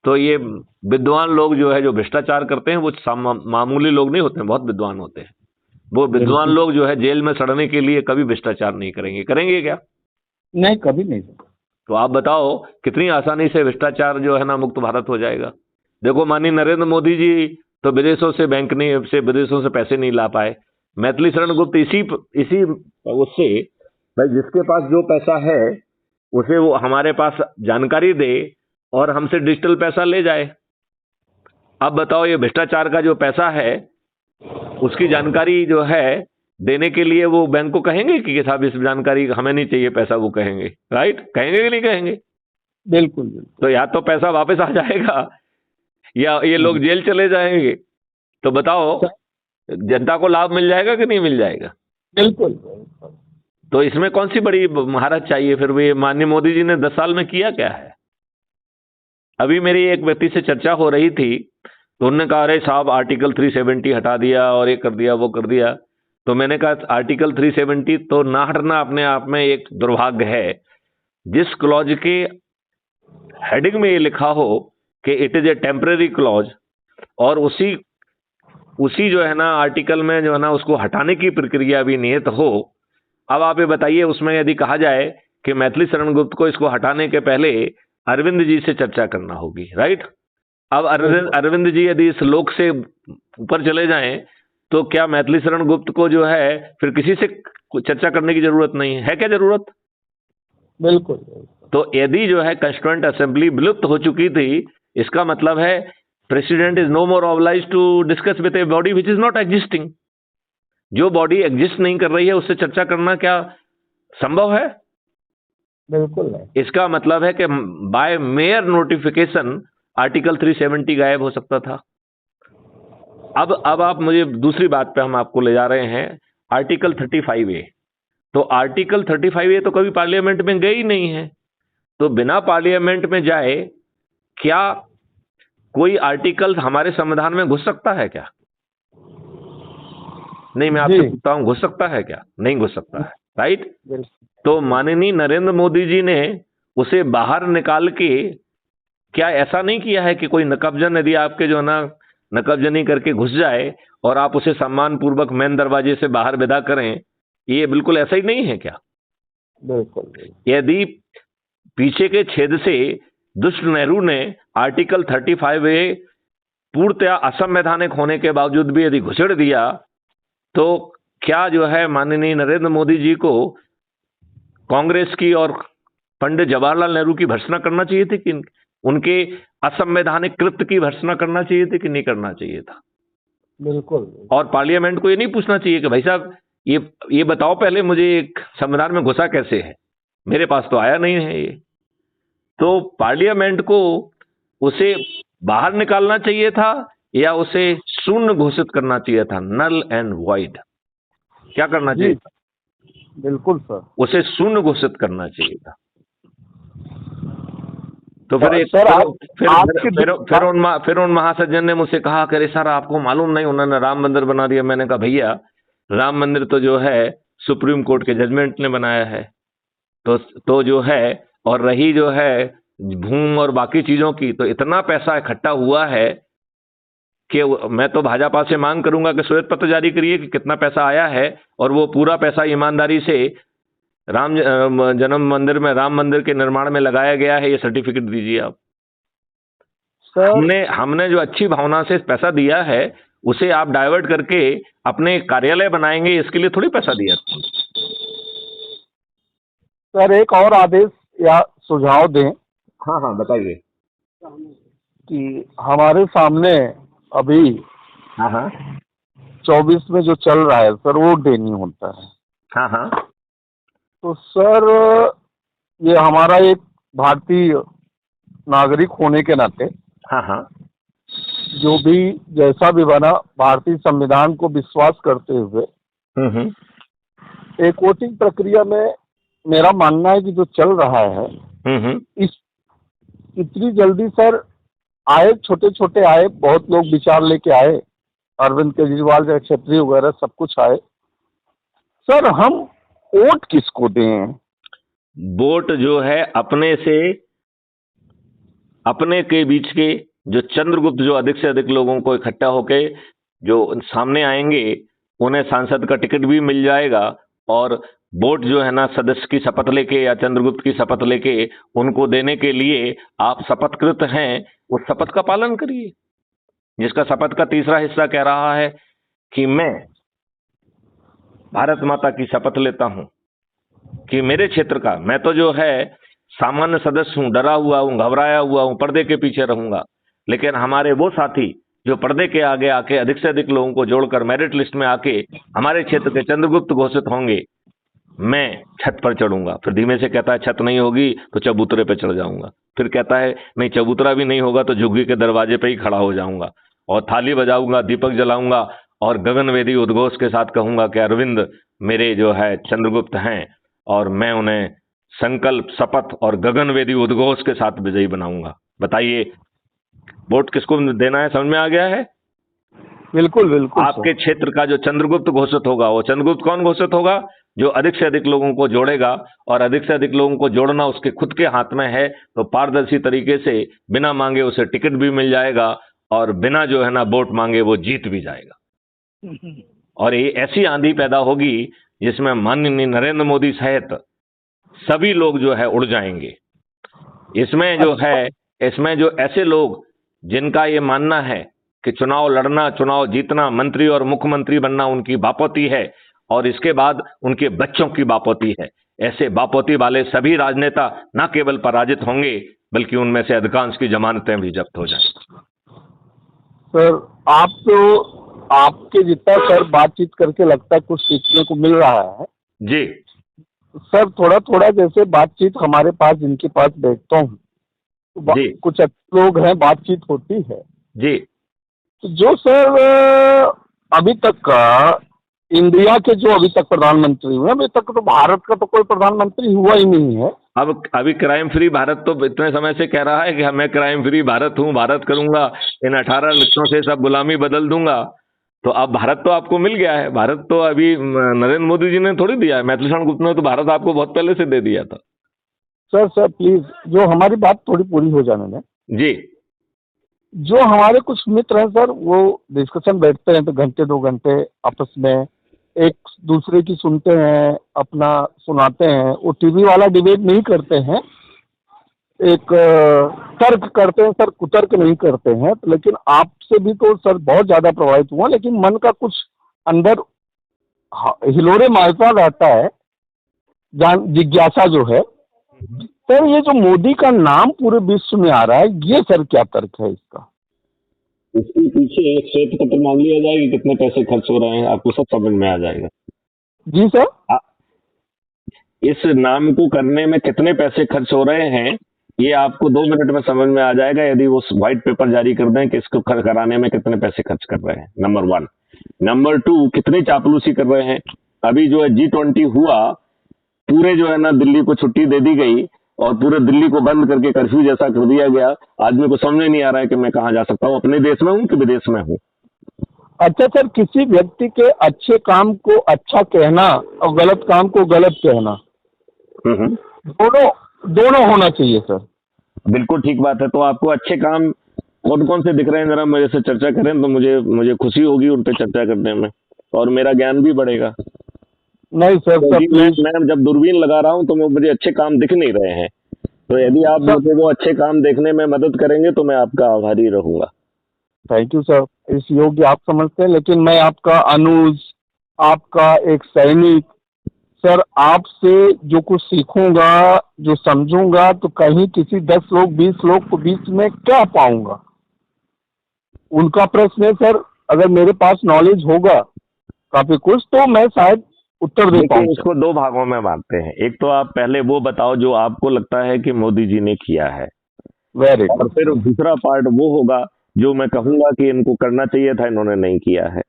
तो ये विद्वान लोग जो है, जो भ्रष्टाचार करते हैं, वो मामूली लोग नहीं होते हैं, बहुत विद्वान होते हैं। वो विद्वान लोग जो है जेल में सड़ने के लिए कभी भ्रष्टाचार नहीं करेंगे। करेंगे क्या? नहीं, कभी नहीं। तो आप बताओ कितनी आसानी से भ्रष्टाचार जो है ना मुक्त भारत हो जाएगा। देखो माननीय नरेंद्र मोदी जी तो विदेशों से बैंक नहीं से विदेशों से पैसे नहीं ला पाए। मैथिली शरण गुप्त इसी उससे भाई जिसके पास जो पैसा है उसे वो हमारे पास जानकारी दे और हमसे डिजिटल पैसा ले जाए। अब बताओ, ये भ्रष्टाचार का जो पैसा है उसकी जानकारी जो है देने के लिए वो बैंक को कहेंगे कि साहब इस जानकारी हमें नहीं चाहिए पैसा, वो कहेंगे, राइट? कहेंगे कि नहीं कहेंगे? बिल्कुल बिल्कुल। तो या तो पैसा वापस आ जाएगा या ये लोग जेल चले जाएंगे। तो बताओ, जनता को लाभ मिल जाएगा कि नहीं मिल जाएगा? बिल्कुल। तो इसमें कौन सी बड़ी महारत चाहिए फिर? वे माननीय मोदी जी ने 10 साल में किया क्या है? अभी मेरी एक व्यक्ति से चर्चा हो रही थी तो उन्होंने कहा अरे साहब आर्टिकल 370 हटा दिया और ये कर दिया वो कर दिया। तो मैंने कहा आर्टिकल 370 तो ना हटना अपने आप में एक दुर्भाग्य है। जिस क्लॉज के हेडिंग में ये लिखा हो कि it is a temporary clause और उसी जो है ना आर्टिकल में जो है ना उसको हटाने की प्रक्रिया भी नियत हो। अब आप ये बताइए, उसमें यदि कहा जाए कि मैथिली शरण गुप्त को इसको हटाने के पहले अरविंद जी से चर्चा करना होगी, राइट? अब अरविंद जी यदि इस लोक से ऊपर चले जाएं तो क्या मैथिली शरण गुप्त को जो है फिर किसी से चर्चा करने की जरूरत नहीं है? क्या जरूरत? बिल्कुल। तो यदि जो है कंस्टिट्यूएंट असेंबली विलुप्त हो चुकी थी, इसका मतलब है president is no more obliged to discuss with a body which is not existing. जो बॉडी एग्जिस्ट नहीं कर रही है उससे चर्चा करना क्या संभव है? बिल्कुल नहीं। इसका मतलब है कि बाय मेयर नोटिफिकेशन आर्टिकल 370 गायब हो सकता था। अब आप मुझे दूसरी बात पे हम आपको ले जा रहे हैं, आर्टिकल 35A। तो आर्टिकल 35A तो कभी पार्लियामेंट में गई नहीं है, तो बिना पार्लियामेंट में जाए क्या कोई आर्टिकल हमारे संविधान में घुस सकता है क्या? नहीं, मैं आपसे पूछता हूं, घुस सकता है क्या? नहीं घुस सकता है, राइट? तो माननीय नरेंद्र मोदी जी ने उसे बाहर निकाल के क्या ऐसा नहीं किया है कि कोई नकबजन यदि आपके जो ना नकबजनी करके घुस जाए और आप उसे सम्मान पूर्वक मेन दरवाजे से बाहर विदा करें? ये बिल्कुल ऐसा ही नहीं है क्या? बिल्कुल। यदि पीछे के छेद से दुष्ट नेहरू ने आर्टिकल 35A पूर्णतया असंवैधानिक होने के बावजूद भी यदि घुसेड़ दिया तो क्या जो है माननीय नरेंद्र मोदी जी को कांग्रेस की और पंडित जवाहरलाल नेहरू की भर्त्सना करना चाहिए थी कि उनके असंवैधानिक कृत्य की भर्त्सना करना चाहिए थी कि नहीं करना चाहिए था? बिल्कुल। और पार्लियामेंट को ये नहीं पूछना चाहिए कि भाई साहब ये बताओ पहले मुझे एक संविधान में घुसा कैसे है, मेरे पास तो आया नहीं है ये। तो पार्लियामेंट को उसे बाहर निकालना चाहिए था या उसे शून्य घोषित करना चाहिए था, नल एंड वॉइड? क्या करना चाहिए था? बिल्कुल सर, उसे शून्य घोषित करना चाहिए था। तो फिर उन महासज्जन ने मुझसे कहा कि सर आपको मालूम नहीं उन्होंने राम मंदिर बना दिया। मैंने कहा भैया राम मंदिर तो जो है सुप्रीम कोर्ट के जजमेंट ने बनाया है, तो जो है, और रही जो है भूमि और बाकी चीजों की, तो इतना पैसा इकट्ठा हुआ है कि मैं तो भाजपा से मांग करूंगा कि श्वेत पत्र जारी करिए कि कितना पैसा आया है और वो पूरा पैसा ईमानदारी से राम जन्म मंदिर में, राम मंदिर के निर्माण में लगाया गया है, ये सर्टिफिकेट दीजिए आप। हमने जो अच्छी भावना से पैसा दिया है उसे आप डाइवर्ट करके अपने कार्यालय बनाएंगे, इसके लिए थोड़ी पैसा दिया। सर एक और आदेश या सुझाव दें। हाँ बताइए। कि हमारे सामने अभी 24 में जो चल रहा है सर, वोट देनी होता है। हाँ। तो सर ये हमारा एक भारतीय नागरिक होने के नाते जो भी जैसा भी बना, भारतीय संविधान को विश्वास करते हुए एक वोटिंग प्रक्रिया में मेरा मानना है कि जो चल रहा है इस इतनी जल्दी सर आए, छोटे छोटे आए, बहुत लोग विचार लेके आए, अरविंद केजरीवाल या क्षेत्रीय वगैरह सब कुछ आए। सर हम वोट किसको दें? वोट जो है अपने के बीच के जो चंद्रगुप्त जो अधिक से अधिक लोगों को इकट्ठा होके जो सामने आएंगे उन्हें सांसद का टिकट भी मिल जाएगा, और वोट जो है ना सदस्य की शपथ लेके या चंद्रगुप्त की शपथ लेके उनको देने के लिए आप शपथकृत हैं, उस शपथ का पालन करिए। जिसका शपथ का तीसरा हिस्सा कह रहा है कि मैं भारत माता की शपथ लेता हूं कि मेरे क्षेत्र का, मैं तो जो है सामान्य सदस्य हूं, डरा हुआ हूं, घबराया हुआ हूं, पर्दे के पीछे रहूंगा, लेकिन हमारे वो साथी जो पर्दे के आगे आके अधिक से अधिक लोगों को जोड़कर मेरिट लिस्ट में आके हमारे क्षेत्र के चंद्रगुप्त घोषित होंगे, मैं छत पर चढ़ूंगा। फिर धीमे से कहता है छत नहीं होगी तो चबूतरे पे चढ़ जाऊंगा। फिर कहता है नहीं, चबूतरा भी नहीं होगा तो झुग्गी के दरवाजे पे ही खड़ा हो जाऊंगा और थाली बजाऊंगा, दीपक जलाऊंगा और गगनवेदी उद्घोष के साथ कहूंगा कि अरविंद मेरे जो है चंद्रगुप्त हैं और मैं उन्हें संकल्प, शपथ और गगनवेदी उद्घोष के साथ विजयी बनाऊंगा। बताइए वोट किसको देना है? समझ में आ गया है? बिल्कुल बिल्कुल। आपके क्षेत्र का जो चंद्रगुप्त घोषित होगा, वो चंद्रगुप्त कौन घोषित होगा? जो अधिक से अधिक लोगों को जोड़ेगा, और अधिक से अधिक लोगों को जोड़ना उसके खुद के हाथ में है। तो पारदर्शी तरीके से बिना मांगे उसे टिकट भी मिल जाएगा और बिना जो है ना वोट मांगे वो जीत भी जाएगा। और ये ऐसी आंधी पैदा होगी जिसमें माननीय नरेंद्र मोदी सहित सभी लोग जो है उड़ जाएंगे। इसमें जो है, इसमें जो ऐसे लोग जिनका ये मानना है कि चुनाव लड़ना, चुनाव जीतना, मंत्री और मुख्यमंत्री बनना उनकी बापोती है और इसके बाद उनके बच्चों की बापोती है, ऐसे बापोती वाले सभी राजनेता न केवल पराजित होंगे बल्कि उनमें से अधिकांश की जमानतें भी जब्त हो जाएंगी। सर आप तो, आपके जितना सर बातचीत करके लगता है कुछ सीखने को मिल रहा है जी सर। थोड़ा थोड़ा जैसे बातचीत हमारे पास, जिनके पास बैठता हूँ जी कुछ अच्छे लोग हैं, बातचीत होती है जी। तो जो सर अभी तक का इंडिया के जो अभी तक प्रधानमंत्री हुए, अभी तक तो भारत का तो कोई प्रधानमंत्री हुआ ही नहीं है। अब अभी क्राइम फ्री भारत तो इतने समय से कह रहा है कि मैं क्राइम फ्री भारत हूं, भारत करूंगा, इन 18 लक्षों से सब गुलामी बदल दूंगा। तो अब भारत तो आपको मिल गया है। भारत तो अभी नरेंद्र मोदी जी ने थोड़ी दिया है, मैथिलीशरण गुप्त ने तो भारत आपको बहुत पहले से दे दिया था। सर प्लीज, जो हमारी बात थोड़ी पूरी हो जाने दें जी। जो हमारे कुछ मित्र हैं सर, वो डिस्कशन बैठते हैं तो घंटे 2 घंटे आपस में एक दूसरे की सुनते हैं, अपना सुनाते हैं। वो टीवी वाला डिबेट नहीं करते हैं, एक तर्क करते हैं सर, कुतर्क नहीं करते हैं। लेकिन आपसे भी तो सर बहुत ज़्यादा प्रभावित हुआ, लेकिन मन का कुछ अंदर हिलोरे मारता रहता है, जिज्ञासा जो है। सर ये जो मोदी का नाम पूरे विश्व में आ रहा है, ये सर क्या तर्क है इसका? इसके पीछे एक श्वेत पत्र मांग लिया जाएगा, कितने पैसे खर्च हो रहे हैं, आपको सब समझ में आ जाएगा। जी सर। इस नाम को करने में कितने पैसे खर्च हो रहे हैं ये आपको 2 मिनट में समझ में आ जाएगा, यदि वो व्हाइट पेपर जारी कर दें कि इसको कराने में कितने पैसे खर्च कर रहे हैं। नंबर 1। नंबर 2, कितनी चापलूसी कर रहे हैं। अभी जो है G20 हुआ, पूरे जो है ना दिल्ली को छुट्टी दे दी गई और पूरे दिल्ली को बंद करके कर्फ्यू जैसा कर दिया गया। आदमी को समझ में नहीं आ रहा है कि मैं कहाँ जा सकता हूँ, अपने देश में हूँ कि विदेश में हूँ। अच्छा सर, किसी व्यक्ति के अच्छे काम को अच्छा कहना और गलत काम को गलत कहना, दोनों होना चाहिए सर। बिल्कुल ठीक बात है। तो आपको अच्छे काम कौन कौन से दिख रहे हैं, जरा मेरे से चर्चा करें तो मुझे खुशी होगी उन पे चर्चा करने में और मेरा ज्ञान भी बढ़ेगा। नहीं सर, मैं जब दूरबीन लगा रहा हूँ तो मुझे अच्छे काम दिख नहीं रहे हैं, तो यदि आप मुझे वो अच्छे काम देखने में मदद करेंगे तो मैं आपका आभारी रहूंगा। थैंक यू सर, इस योग्य आप समझते हैं। लेकिन मैं आपका अनुज, आपका एक सैनिक सर, आपसे जो कुछ सीखूंगा, जो समझूंगा, तो कहीं किसी 10 लोग 20 लोग को बीच में क्या पाऊंगा। उनका प्रश्न है सर, अगर मेरे पास नॉलेज होगा काफी कुछ तो मैं शायद उत्तर दे पाऊंगा। इसको 2 भागों में बांटते हैं। एक तो आप पहले वो बताओ जो आपको लगता है कि मोदी जी ने किया है, वेरी, और फिर दूसरा पार्ट वो होगा जो मैं कहूंगा कि इनको करना चाहिए था, इन्होंने नहीं किया है।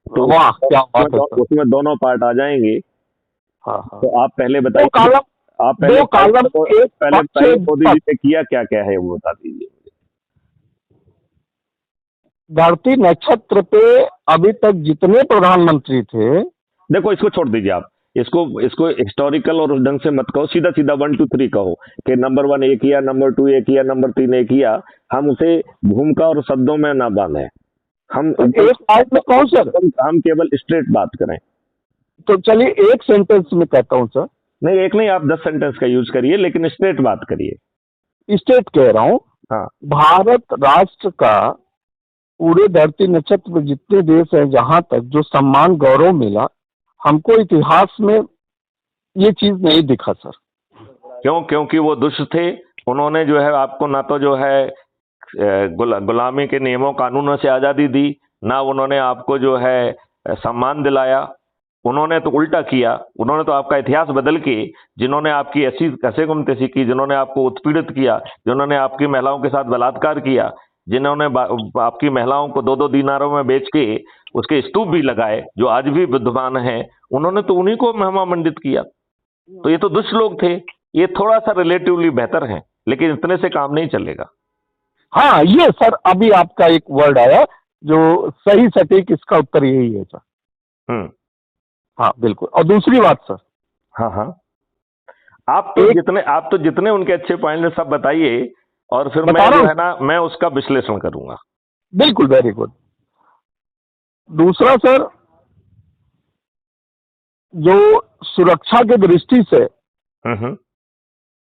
तो वाह क्या बात है सर। उसमें दोनों पार्ट आ जाएंगे। हाँ। तो आप पहले बताइए, आप पहले मोदी जी ने किया क्या क्या है वो बता दीजिए। धरती नक्षत्र पे अभी तक जितने प्रधानमंत्री थे, देखो इसको छोड़ दीजिए आप, इसको हिस्टोरिकल और उस ढंग से मत कहो, सीधा 1 2 3 कहो कि नंबर 1 ये किया, नंबर 2 ये किया, नंबर 3 ये किया। हम उसे भूमिका और शब्दों में ना बांधे, हम एक पार्ट में कहूँ सर, हम केवल स्ट्रेट बात करें। तो चलिए एक सेंटेंस में कहता हूँ सर। नहीं, एक नहीं, आप 10 सेंटेंस का यूज करिए, लेकिन स्ट्रेट बात करिए। स्ट्रेट कह रहा हूँ। हाँ। भारत राष्ट्र का पूरे धरती नक्षत्र में जितने देश हैं, जहां तक जो सम्मान गौरव मिला, हमको इतिहास में ये चीज नहीं दिखा सर। क्यों? क्योंकि वो दुष्ट थे। उन्होंने जो है आपको ना तो जो है गुलामी के नियमों कानूनों से आज़ादी दी, ना उन्होंने आपको जो है सम्मान दिलाया। उन्होंने तो उल्टा किया। उन्होंने तो आपका इतिहास बदल के, जिन्होंने आपकी ऐसी कसेगुम तैसी की, जिन्होंने आपको उत्पीड़ित किया, जिन्होंने आपकी महिलाओं के साथ बलात्कार किया, जिन्होंने आपकी महिलाओं को 2-2 दीनारों में बेच के उसके स्तूप भी लगाए जो आज भी विद्यमान हैं, उन्होंने तो उन्हीं को महिमा मंडित किया। तो ये तो दुष्ट लोग थे। ये थोड़ा सा रिलेटिवली बेहतर है, लेकिन इतने से काम नहीं चलेगा। हाँ, ये सर अभी आपका एक वर्ड आया जो सही सटीक, इसका उत्तर यही है सर। हाँ बिल्कुल। और दूसरी बात सर, हाँ हाँ, आप तो जितने उनके अच्छे पॉइंट हैं सब बताइए, और फिर मैं जो है ना, मैं उसका विश्लेषण करूंगा। बिल्कुल, वेरी गुड। दूसरा सर, जो सुरक्षा की दृष्टि से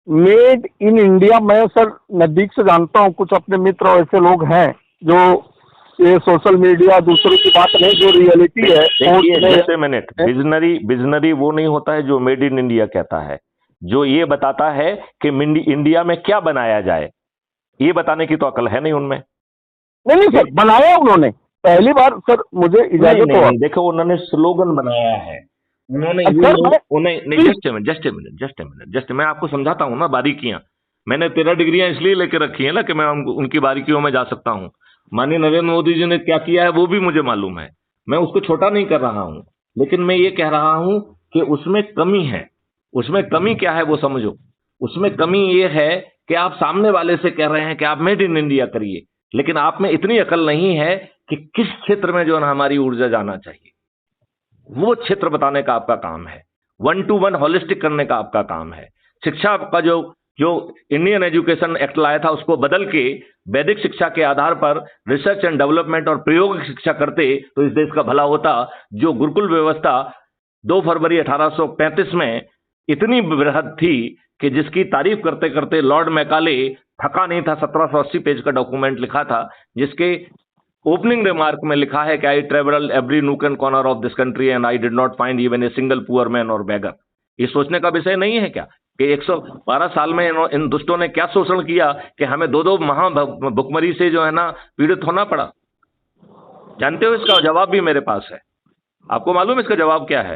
मेड इन इंडिया, मैं सर नजदीक से जानता हूँ, कुछ अपने मित्र और ऐसे लोग हैं जो ये सोशल मीडिया दूसरों की बात नहीं, जो रियलिटी है। जस्ट ए मिनट, विजनरी वो नहीं होता है जो मेड इन इंडिया कहता है, जो ये बताता है कि इंडिया में क्या बनाया जाए, ये बताने की तो अकल है नहीं उनमें। नहीं सर, बनाया उन्होंने पहली बार सर, मुझे इजाजत हो। देखो, उन्होंने स्लोगन बनाया है, उन्होंने जस्ट मैं आपको समझाता हूँ ना बारीकियां। मैंने 13 डिग्रियां इसलिए लेके रखी है ना कि मैं उनकी बारीकियों में जा सकता हूँ। माननीय नरेंद्र मोदी जी ने क्या किया है वो भी मुझे मालूम है, मैं उसको छोटा नहीं कर रहा हूं, लेकिन मैं ये कह रहा हूं कि उसमें कमी है। उसमें कमी क्या है वो समझो। उसमें कमी ये है कि आप सामने वाले से कह रहे हैं कि आप मेड इन इंडिया करिए, लेकिन आप में इतनी अकल नहीं है कि किस क्षेत्र में जो है ना हमारी ऊर्जा जाना चाहिए, वो क्षेत्र बताने का आपका काम है। 1 to 1 होलिस्टिक करने का आपका काम है। शिक्षा का जो इंडियन एजुकेशन एक्ट लाया था उसको बदल के वैदिक शिक्षा के आधार पर रिसर्च एंड डेवलपमेंट और प्रायोगिक शिक्षा करते तो इस देश का भला होता। जो गुरुकुल व्यवस्था 2 फरवरी 1835 में इतनी बृहद थी कि जिसकी तारीफ करते करते लॉर्ड मैकाले थका नहीं था। 1780 पेज का डॉक्यूमेंट लिखा था, जिसके ओपनिंग रिमार्क में लिखा है कि I travel every nook and corner of this country and I did not find even a single poor man और बेगर। ये सोचने का विषय नहीं है क्या कि 112 साल में इन दुष्टों ने क्या शोषण किया कि हमें 2-2 महा भुखमरी से जो है ना पीड़ित होना पड़ा। जानते हो, इसका जवाब भी मेरे पास है। आपको मालूम है इसका जवाब क्या है?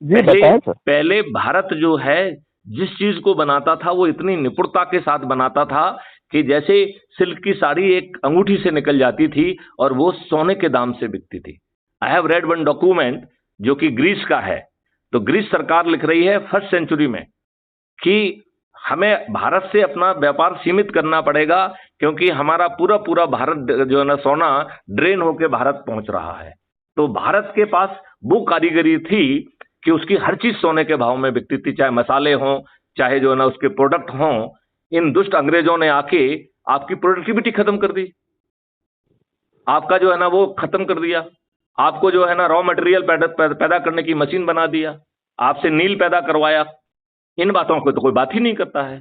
पहले भारत जो है जिस चीज को बनाता था वो इतनी निपुणता के साथ बनाता था कि जैसे सिल्क की साड़ी एक अंगूठी से निकल जाती थी और वो सोने के दाम से बिकती थी। I have read one document जो कि ग्रीस का है। तो ग्रीस सरकार लिख रही है 1st सेंचुरी में कि हमें भारत से अपना व्यापार सीमित करना पड़ेगा, क्योंकि हमारा पूरा पूरा भारत जो है ना सोना ड्रेन होकर भारत पहुंच रहा है। तो भारत के पास वो कारीगरी थी कि उसकी हर चीज सोने के भाव में बिकती थी, चाहे मसाले हों, चाहे जो है ना उसके प्रोडक्ट हों। इन दुष्ट अंग्रेजों ने आके आपकी प्रोडक्टिविटी खत्म कर दी, आपका जो है ना वो खत्म कर दिया। आपको जो है ना रॉ मटेरियल पैदा करने की मशीन बना दिया, आपसे नील पैदा करवाया। इन बातों को तो कोई बात ही नहीं करता है।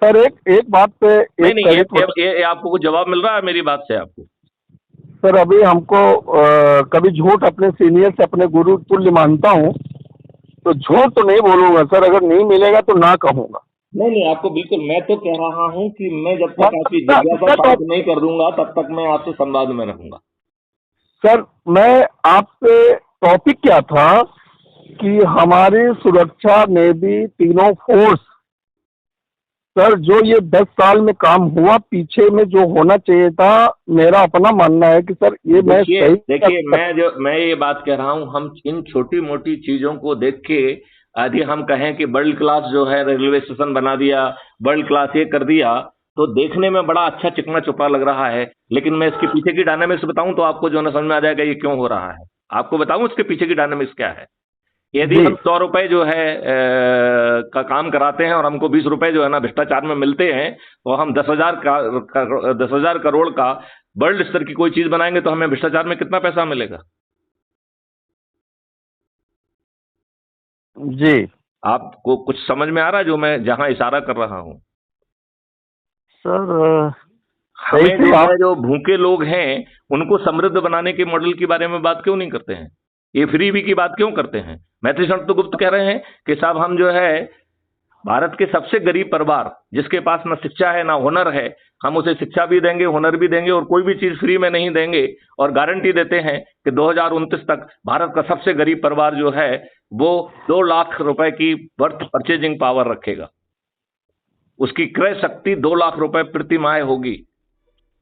सर एक बात पे ये आपको कुछ जवाब मिल रहा है मेरी बात से आपको? सर अभी हमको कभी झूठ अपने सीनियर से अपने गुरु तुल्य मानता हूँ, तो झूठ तो नहीं बोलूंगा सर। अगर नहीं मिलेगा तो ना कहूंगा। नहीं, आपको बिल्कुल, मैं तो कह रहा हूं कि मैं जब तक आपकी जिज्ञासा शांत नहीं कर दूंगा तब तक मैं आपसे संवाद में रहूंगा। सर मैं आपसे टॉपिक क्या था कि हमारी सुरक्षा में भी तीनों फोर्स, सर जो ये 10 साल में काम हुआ, पीछे में जो होना चाहिए था, मेरा अपना मानना है कि सर ये मैं देखिए मैं ये बात कह रहा हूं, हम इन छोटी मोटी चीजों को देख के यदि हम कहें कि वर्ल्ड क्लास जो है रेलवे स्टेशन बना दिया, वर्ल्ड क्लास ये कर दिया, तो देखने में बड़ा अच्छा चिकना चुपड़ा लग रहा है, लेकिन मैं इसके पीछे की डायनामिक्स बताऊं तो आपको जो है ना समझ में आ जाएगा ये क्यों हो रहा है। आपको बताऊं इसके पीछे की डायनामिक्स क्या है। यदि हम 100 रुपए जो है का काम कराते हैं और हमको 20 रुपए जो है ना भ्रष्टाचार में मिलते हैं, तो हम 10,000 करोड़ का वर्ल्ड स्तर की कोई चीज बनाएंगे तो हमें भ्रष्टाचार में कितना पैसा मिलेगा? जी, आपको कुछ समझ में आ रहा है जो मैं जहां इशारा कर रहा हूं? सर हमें जो है, जो भूखे लोग हैं उनको समृद्ध बनाने के मॉडल के बारे में बात क्यों नहीं करते हैं? ये फ्रीबी की बात क्यों करते हैं? मैथिली शरण तो गुप्त कह रहे हैं कि साहब हम जो है भारत के सबसे गरीब परिवार जिसके पास ना शिक्षा है ना हुनर है, हम उसे शिक्षा भी देंगे, हुनर भी देंगे और कोई भी चीज फ्री में नहीं देंगे, और गारंटी देते हैं कि 2029 तक भारत का सबसे गरीब परिवार जो है वो 2 लाख रुपए की वर्थ परचेजिंग पावर रखेगा, उसकी क्रय शक्ति 2 लाख रुपए प्रति माह होगी,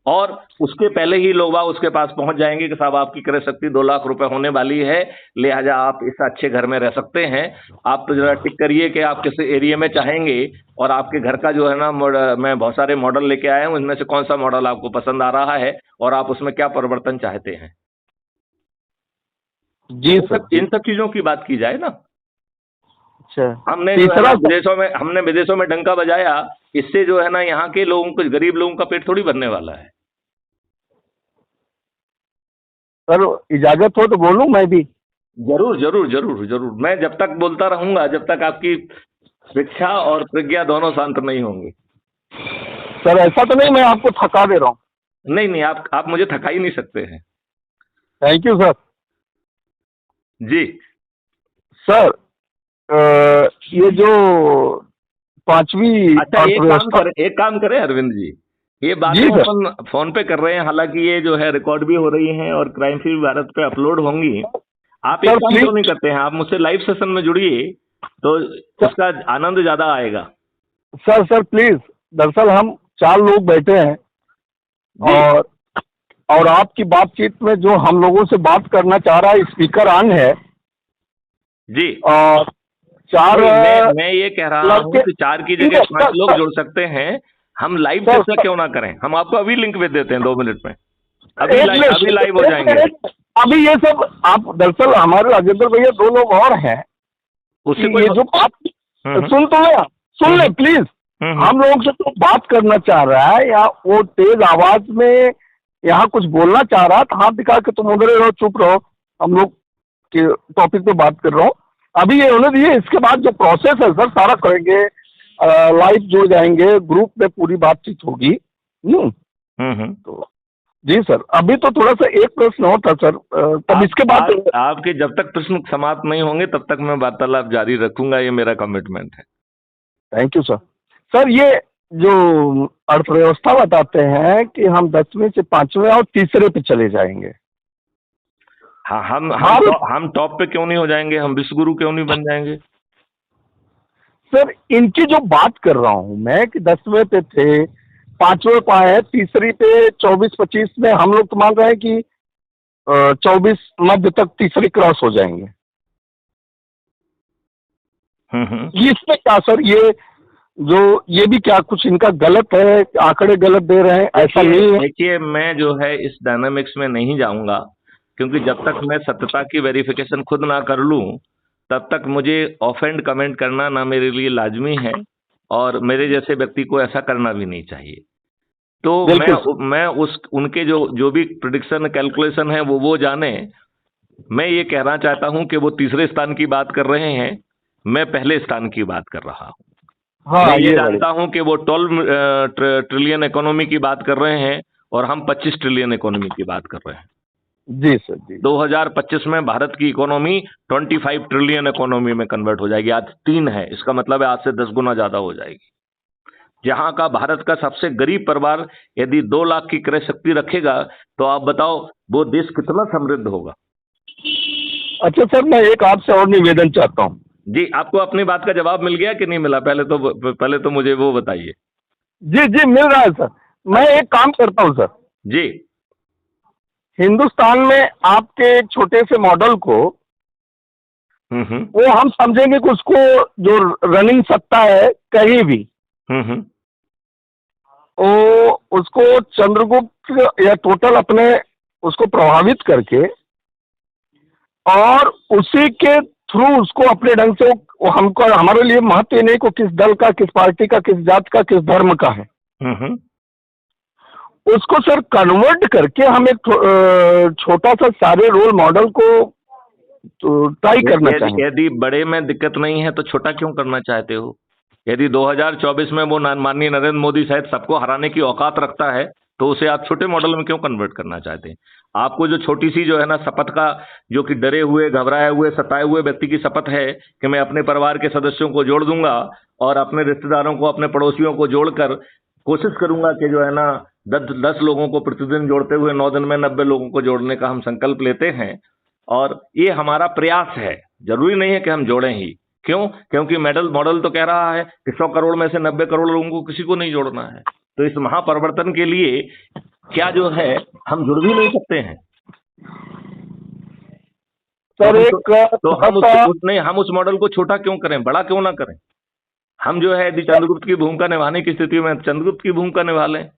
और उसके पहले ही लोग उसके पास पहुंच जाएंगे कि साहब आपकी क्रय शक्ति 2 लाख रुपए होने वाली है, लिहाजा आप इस अच्छे घर में रह सकते हैं। आप तो जरा टिक करिए कि आप किस एरिया में चाहेंगे, और आपके घर का जो है ना मैं बहुत सारे मॉडल लेके आया हूं, इनमें से कौन सा मॉडल आपको पसंद आ रहा है और आप उसमें क्या परिवर्तन चाहते हैं। जी सर, इन सब चीजों की बात की जाए ना। अच्छा, हमने विदेशों में डंका बजाया, इससे जो है ना यहाँ के लोगों को, गरीब लोगों का पेट थोड़ी भरने वाला है। सर इजाजत हो तो बोलूं मैं भी? जरूर जरूर जरूर जरूर, मैं जब तक बोलता रहूंगा जब तक आपकी शिक्षा और प्रज्ञा दोनों शांत नहीं होंगे। सर ऐसा तो नहीं मैं आपको थका दे रहा हूँ? नहीं नहीं, आप मुझे थका ही नहीं सकते हैं। Thank you sir. जी सर, ये जो 5वीं, अच्छा, एक काम करें अरविंद जी, ये बातें अपन फोन पे कर रहे हैं, हालांकि ये जो है रिकॉर्ड भी हो रही हैं और क्राइम फ्री भारत पे अपलोड होंगी। आप एक काम क्यों नहीं करते हैं, आप मुझसे लाइव सेशन में जुड़िए तो उसका आनंद ज्यादा आएगा। सर प्लीज, दरअसल हम 4 लोग बैठे हैं और आपकी बातचीत में जो हम लोगों से बात करना चाह रहा है, स्पीकर ऑन है जी, और 4 मैं ये कह रहा हूँ कि 4 की जगह 5 लोग जुड़ सकते हैं। हम लाइव सेशन क्यों ना करें? हम आपको अभी लिंक भेज देते हैं 2 मिनट में, अभी लाइव हो जाएंगे। अभी ये सब आप, दरअसल हमारे राजेंद्र भैया 2 लोग और हैं, उससे ये जो बात सुन ले प्लीज। हम लोगों से तो बात करना चाह रहा है, या वो तेज आवाज में यहाँ कुछ बोलना चाह रहा है तो हाथ दिखा के तुम उधर रहो, चुप रहो, हम लोग के टॉपिक पे बात कर रहा हूँ। अभी ये होने दीजिए, इसके बाद जो प्रोसेस है सर सारा करेंगे, लाइव जुड़ जाएंगे, ग्रुप में पूरी बातचीत होगी। तो जी सर, अभी तो थोड़ा सा एक प्रश्न और था सर, तब इसके बाद आपके जब तक प्रश्न समाप्त नहीं होंगे तब तक मैं वार्तालाप जारी रखूंगा, ये मेरा कमिटमेंट है। Thank you sir. सर ये जो अर्थव्यवस्था बताते हैं कि हम 10वें से 5वें और तीसरे पे चले जाएंगे। हाँ, हम टॉप पे क्यों नहीं हो जाएंगे? हम विश्वगुरु क्यों नहीं बन जाएंगे? सर इनकी जो बात कर रहा हूं मैं कि 10वें पे थे, 5वें पे आए, तीसरी पे 24-25 में हम लोग तो मान रहे हैं कि 24 मध्य तक तीसरी क्रॉस हो जाएंगे। इसमें क्या सर, ये भी क्या कुछ इनका गलत है, आंकड़े गलत दे रहे हैं? ऐसा नहीं है। देखिए, मैं जो है इस डायनामिक्स में नहीं जाऊंगा, क्योंकि जब तक मैं सत्यता की वेरिफिकेशन खुद ना कर लूं तब तक मुझे ऑफेंड कमेंट करना ना मेरे लिए लाजमी है, और मेरे जैसे व्यक्ति को ऐसा करना भी नहीं चाहिए। तो मैं उनके जो भी प्रेडिक्शन कैलकुलेशन है वो जाने। मैं ये कहना चाहता हूं कि वो तीसरे स्थान की बात कर रहे हैं, मैं पहले स्थान की बात कर रहा हूं। मैं ये जानता हूं कि वो 12 ट्रिलियन इकोनॉमी की बात कर रहे हैं और हम 25 ट्रिलियन इकोनॉमी की बात कर रहे हैं। जी सर जी। 2025 में भारत की इकोनॉमी 25 ट्रिलियन इकोनॉमी में कन्वर्ट हो जाएगी। आज 3 है, इसका मतलब है आज से 10 गुना ज्यादा हो जाएगी। जहां का भारत का सबसे गरीब परिवार यदि 2 लाख की क्रय शक्ति रखेगा तो आप बताओ वो देश कितना समृद्ध होगा। अच्छा सर, मैं एक आपसे और निवेदन चाहता हूँ। जी, आपको अपनी बात का जवाब मिल गया कि नहीं मिला? पहले तो मुझे वो बताइए। जी मिल रहा है सर। मैं एक काम करता हूँ सर जी, हिंदुस्तान में आपके छोटे से मॉडल को वो हम समझेंगे कि उसको जो रनिंग सत्ता है कहीं भी, वो उसको चंद्रगुप्त या टोटल अपने उसको प्रभावित करके और उसी के थ्रू उसको अपने ढंग से हमको, हमारे लिए महत्व नहीं को किस दल का, किस पार्टी का, किस जात का, किस धर्म का है, उसको सर कन्वर्ट करके हम एक छोटा सा सारे रोल मॉडल को तो ट्राई करना चाहिए। यदि बड़े में दिक्कत नहीं है तो छोटा क्यों करना चाहते हो? यदि 2024 में वो माननीय नरेंद्र मोदी शायद सबको हराने की औकात रखता है तो उसे आप छोटे मॉडल में क्यों कन्वर्ट करना चाहते हैं? आपको जो छोटी सी जो है ना शपथ का, जो कि डरे हुए, घबराए हुए, सताए हुए व्यक्ति की शपथ है कि मैं अपने परिवार के सदस्यों को जोड़ दूंगा और अपने रिश्तेदारों को, अपने पड़ोसियों को जोड़कर कोशिश करूंगा कि जो है ना 10 लोगों को प्रतिदिन जोड़ते हुए 9 दिन में 90 लोगों को जोड़ने का हम संकल्प लेते हैं। और ये हमारा प्रयास है, जरूरी नहीं है कि हम जोड़ें ही। क्यों? क्योंकि मॉडल तो कह रहा है कि 100 करोड़ में से 90 करोड़ लोगों को किसी को नहीं जोड़ना है। तो इस महापरिवर्तन के लिए क्या जो है हम जुड़ भी नहीं सकते हैं। सर तो हम उस मॉडल को छोटा क्यों करें, बड़ा क्यों ना करें? हम जो है यदि चंद्रगुप्त की भूमिका निभाने की स्थिति में चंद्रगुप्त की भूमिका निभा लें।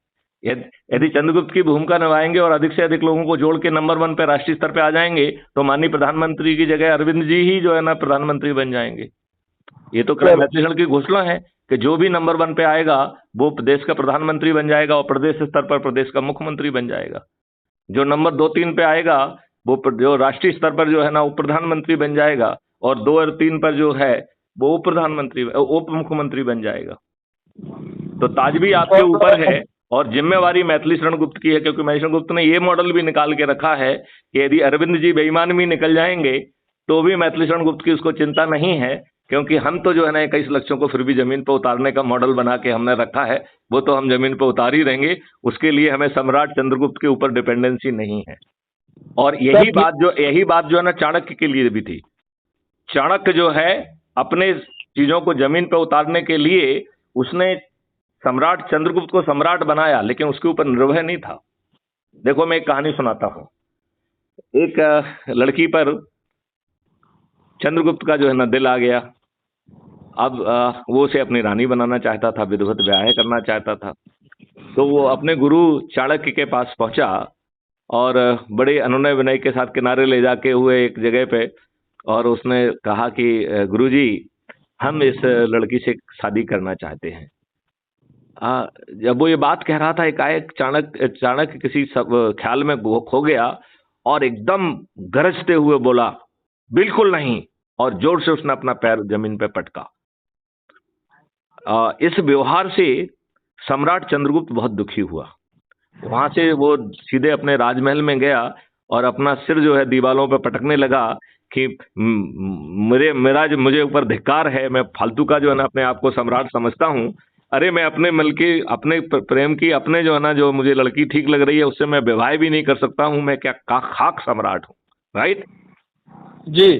यदि चंद्रगुप्त की भूमिका निभाएंगे और अधिक से अधिक लोगों को जोड़ के नंबर 1 पे राष्ट्रीय स्तर पे आ जाएंगे तो माननीय प्रधानमंत्री की जगह अरविंद जी ही जो है ना प्रधानमंत्री बन जाएंगे। ये तो मैत्रीक्षण की घोषणा है कि जो भी नंबर 1 पे आएगा वो प्रदेश का प्रधानमंत्री बन जाएगा और प्रदेश स्तर पर प्रदेश का मुख्यमंत्री बन जाएगा। जो नंबर 2-3 पे आएगा वो जो राष्ट्रीय स्तर पर जो है ना उप प्रधानमंत्री बन जाएगा और 2 और 3 पर जो है वो उप मुख्यमंत्री बन जाएगा। तो ताज भी आपके ऊपर है और जिम्मेवारी मैथिली शरण गुप्त की है, क्योंकि मैथिली शरण गुप्त ने ये मॉडल भी निकाल के रखा है कि यदि अरविंद जी बेईमान भी निकल जाएंगे तो भी मैथिली शरण गुप्त की उसको चिंता नहीं है, क्योंकि हम तो जो है ना 21 लक्ष्यों को फिर भी जमीन पर उतारने का मॉडल बना के हमने रखा है, वो तो हम जमीन पर उतार ही देंगे। उसके लिए हमें सम्राट चंद्रगुप्त के ऊपर डिपेंडेंसी नहीं है। और यही बात जो है ना चाणक्य के लिए भी थी। चाणक्य जो है अपने चीजों को जमीन पर उतारने के लिए उसने सम्राट चंद्रगुप्त को सम्राट बनाया, लेकिन उसके ऊपर निर्भय नहीं था। देखो मैं एक कहानी सुनाता हूं। एक लड़की पर चंद्रगुप्त का जो है ना दिल आ गया। अब वो उसे अपनी रानी बनाना चाहता था, विधिवत ब्याह करना चाहता था। तो वो अपने गुरु चाणक्य के पास पहुंचा और बड़े अनुनय विनय के साथ किनारे ले जाके हुए एक जगह पे, और उसने कहा कि गुरुजी हम इस लड़की से शादी करना चाहते हैं। जब वो ये बात कह रहा था एकाएक चाणक्य किसी ख्याल में खो गया और एकदम गरजते हुए बोला बिल्कुल नहीं, और जोर से उसने अपना पैर जमीन पे पटका। इस व्यवहार से सम्राट चंद्रगुप्त बहुत दुखी हुआ। वहां से वो सीधे अपने राजमहल में गया और अपना सिर जो है दीवालों पे पटकने लगा कि मुझे ऊपर धिक्कार है, मैं फालतू का जो है ना अपने आप को सम्राट समझता हूँ। अरे मैं अपने की, अपने प्रेम की, अपने जो है ना जो मुझे लड़की ठीक लग रही है उससे मैं विवाह भी नहीं कर सकता हूँ। मैं क्या खाक सम्राट हूँ? राइट जी।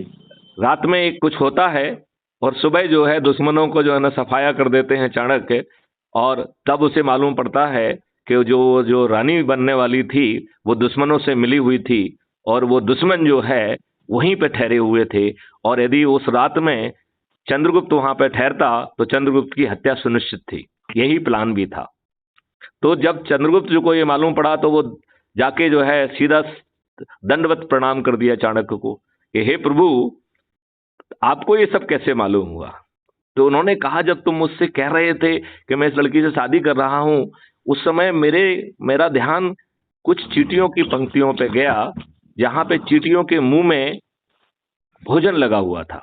रात में एक कुछ होता है और सुबह जो है दुश्मनों को जो है ना सफाया कर देते हैं चाणक्य, और तब उसे मालूम पड़ता है कि जो रानी बनने वाली थी वो दुश्मनों से मिली हुई थी और वो दुश्मन जो है वहीं पे ठहरे हुए थे, और यदि उस रात में चंद्रगुप्त वहां पे ठहरता तो चंद्रगुप्त की हत्या सुनिश्चित थी। यही प्लान भी था। तो जब चंद्रगुप्त जो को ये मालूम पड़ा तो वो जाके जो है सीधा दंडवत प्रणाम कर दिया चाणक्य को कि हे प्रभु आपको ये सब कैसे मालूम हुआ? तो उन्होंने कहा जब तुम मुझसे कह रहे थे कि मैं इस लड़की से शादी कर रहा हूं, उस समय मेरा ध्यान कुछ चींटियों की पंक्तियों पे गया, जहां पे चींटियों के मुंह में भोजन लगा हुआ था।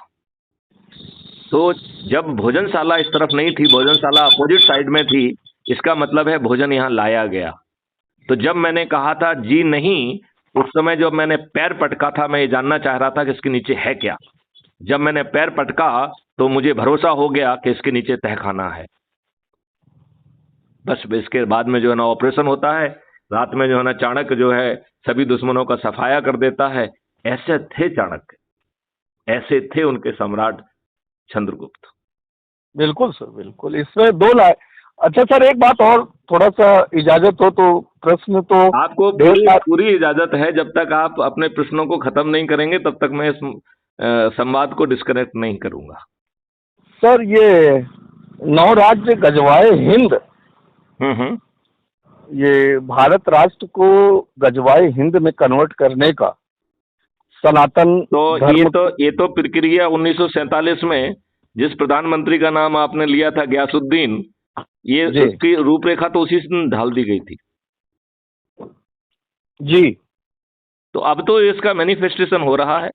तो जब भोजनशाला इस तरफ नहीं थी, भोजनशाला अपोजिट साइड में थी, इसका मतलब है भोजन यहाँ लाया गया। तो जब मैंने कहा था जी नहीं, उस समय जब मैंने पैर पटका था मैं ये जानना चाह रहा था कि इसके नीचे है क्या। जब मैंने पैर पटका तो मुझे भरोसा हो गया कि इसके नीचे तहखाना है। बस इसके बाद में जो है ना ऑपरेशन होता है, रात में जो है ना चाणक्य जो है सभी दुश्मनों का सफाया कर देता है। ऐसे थे चाणक्य, ऐसे थे उनके सम्राट चंद्रगुप्त। बिल्कुल सर, बिल्कुल। इसमें 2 लाख। अच्छा सर, एक बात और, थोड़ा सा इजाजत हो तो प्रश्न तो आपको पूरी इजाजत है। जब तक आप अपने प्रश्नों को खत्म नहीं करेंगे तब तक मैं इस संवाद को डिस्कनेक्ट नहीं करूंगा। सर ये 9 राज्य गजवाए हिंद, ये भारत राष्ट्र को गजवाए हिंद में कन्वर्ट करने का सनातन तो ये तो प्रक्रिया 1947 में जिस प्रधानमंत्री का नाम आपने लिया था गयासुद्दीन, ये उसकी रूपरेखा तो उसी से ढाल दी गई थी जी। तो अब तो इसका मैनिफेस्टेशन हो रहा है।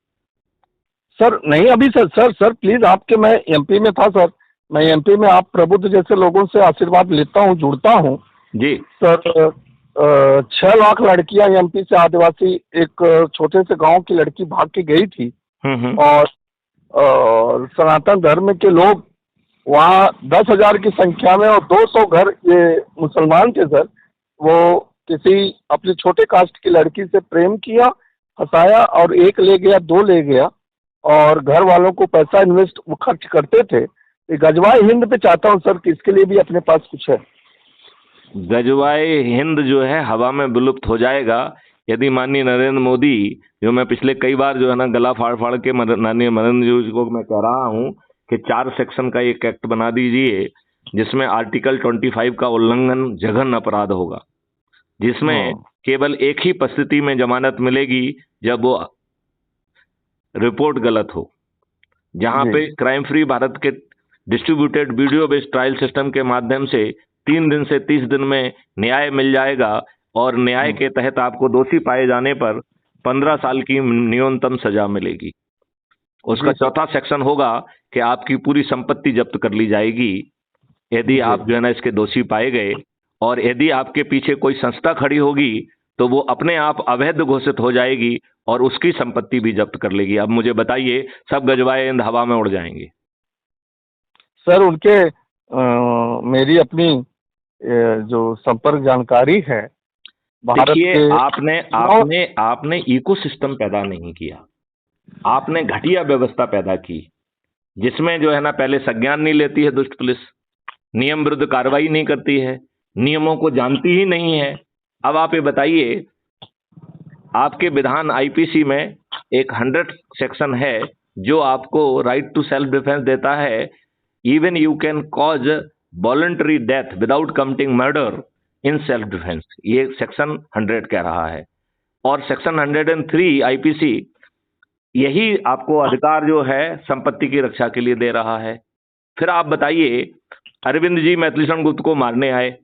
सर नहीं अभी सर प्लीज, आपके, मैं एमपी में था सर, मैं एमपी में आप प्रबुद्ध जैसे लोगों से आशीर्वाद लेता हूँ, जुड़ता हूँ जी सर। 6 लाख लड़कियां एमपी से आदिवासी एक छोटे से गांव की लड़की भाग के गई थी। और सनातन धर्म के लोग वहाँ 10,000 की संख्या में, और 200 घर ये मुसलमान थे सर, वो किसी अपने छोटे कास्ट की लड़की से प्रेम किया, फंसाया, और एक ले गया, 2 ले गया, और घर वालों को पैसा इन्वेस्ट वो खर्च करते थे। ये गजवाए हिंद पे चाहता हूँ सर कि इसके लिए भी अपने पास कुछ है। गजवाए हिंद जो है हवा में विलुप्त हो जाएगा यदि माननीय नरेंद्र मोदी, जो मैं पिछले कई बार जो है ना गला फाड़ फाड़ के माननीय नरेंद्र जी को मैं कह रहा हूं कि 4 सेक्शन का एक एक्ट बना दीजिए जिसमें आर्टिकल 25 का उल्लंघन जघन्य अपराध होगा, जिसमें केवल एक ही परिस्थिति में जमानत मिलेगी जब वो रिपोर्ट गलत हो, जहां पे क्राइम फ्री भारत के distributed video based trial system के माध्यम से 3 दिन से 30 दिन में न्याय मिल जाएगा, और न्याय के तहत आपको दोषी पाए जाने पर 15 साल की न्यूनतम सजा मिलेगी। उसका चौथा सेक्शन होगा कि आपकी पूरी संपत्ति जब्त कर ली जाएगी यदि आप जो है ना इसके दोषी पाए गए, और यदि आपके पीछे कोई संस्था खड़ी होगी तो वो अपने आप अवैध घोषित हो जाएगी और उसकी संपत्ति भी जब्त कर लेगी। अब मुझे बताइए, सब गजवाए हिंद हवा में उड़ जाएंगे? सर उनके मेरी अपनी जो संपर्क जानकारी है, देखिए आपने इकोसिस्टम पैदा नहीं किया, आपने घटिया व्यवस्था पैदा की जिसमें जो है ना पहले संज्ञान नहीं लेती है दुष्ट पुलिस, नियम विरुद्ध कार्रवाई नहीं करती है, नियमों को जानती ही नहीं है। अब आप ये बताइए, आपके विधान आईपीसी में एक 100 सेक्शन है जो आपको राइट टू सेल्फ डिफेंस देता है। Even you can cause voluntary death without committing murder in self defence, ये सेक्शन 100 कह रहा है। और सेक्शन 103 आईपीसी यही आपको अधिकार जो है संपत्ति की रक्षा के लिए दे रहा है। फिर आप बताइए, अरविंद जी मैथिली शरण गुप्त को मारने आए,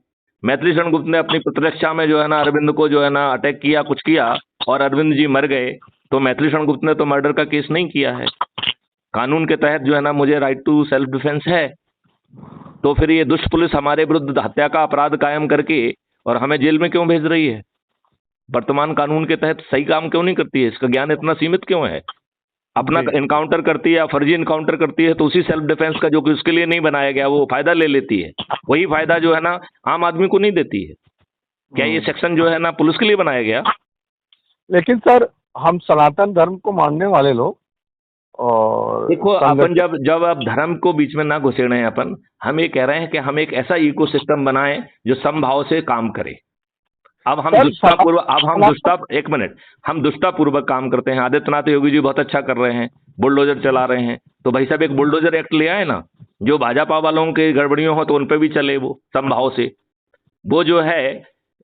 मैथिली शरण गुप्त ने अपनी प्रतिरक्षा में जो है ना अरविंद को जो है ना अटैक किया, कुछ किया, और अरविंद जी मर गए, तो मैथिली शरण गुप्त ने तो मर्डर का केस नहीं किया है। कानून के तहत जो है ना मुझे राइट टू सेल्फ डिफेंस है, तो फिर ये दुष्ट पुलिस हमारे विरुद्ध हत्या का अपराध कायम करके और हमें जेल में क्यों भेज रही है? वर्तमान कानून के तहत सही काम क्यों नहीं करती है? इसका ज्ञान इतना सीमित क्यों है? अपना इनकाउंटर करती है या फर्जी इनकाउंटर करती है तो उसी सेल्फ डिफेंस का जो कि उसके लिए नहीं बनाया गया वो फायदा ले लेती है, वही फायदा जो है ना आम आदमी को नहीं देती है। क्या ये सेक्शन जो है ना पुलिस के लिए बनाया गया? लेकिन सर हम सनातन धर्म को मानने वाले लोग, और देखो अपन जब आप धर्म को बीच में ना घुसेड़े हैं, अपन हम ये कह रहे हैं कि हम एक ऐसा इकोसिस्टम बनाएं जो समभाव से काम करे। अब हम दुष्टापूर्वक काम करते हैं। आदित्यनाथ योगी जी बहुत अच्छा कर रहे हैं, बुलडोजर चला रहे हैं, तो भाई साहब एक बुलडोजर एक्ट ले आए ना, जो भाजपा वालों के गड़बड़ियों हो तो उन पे भी चले, वो समभाव से। वो जो है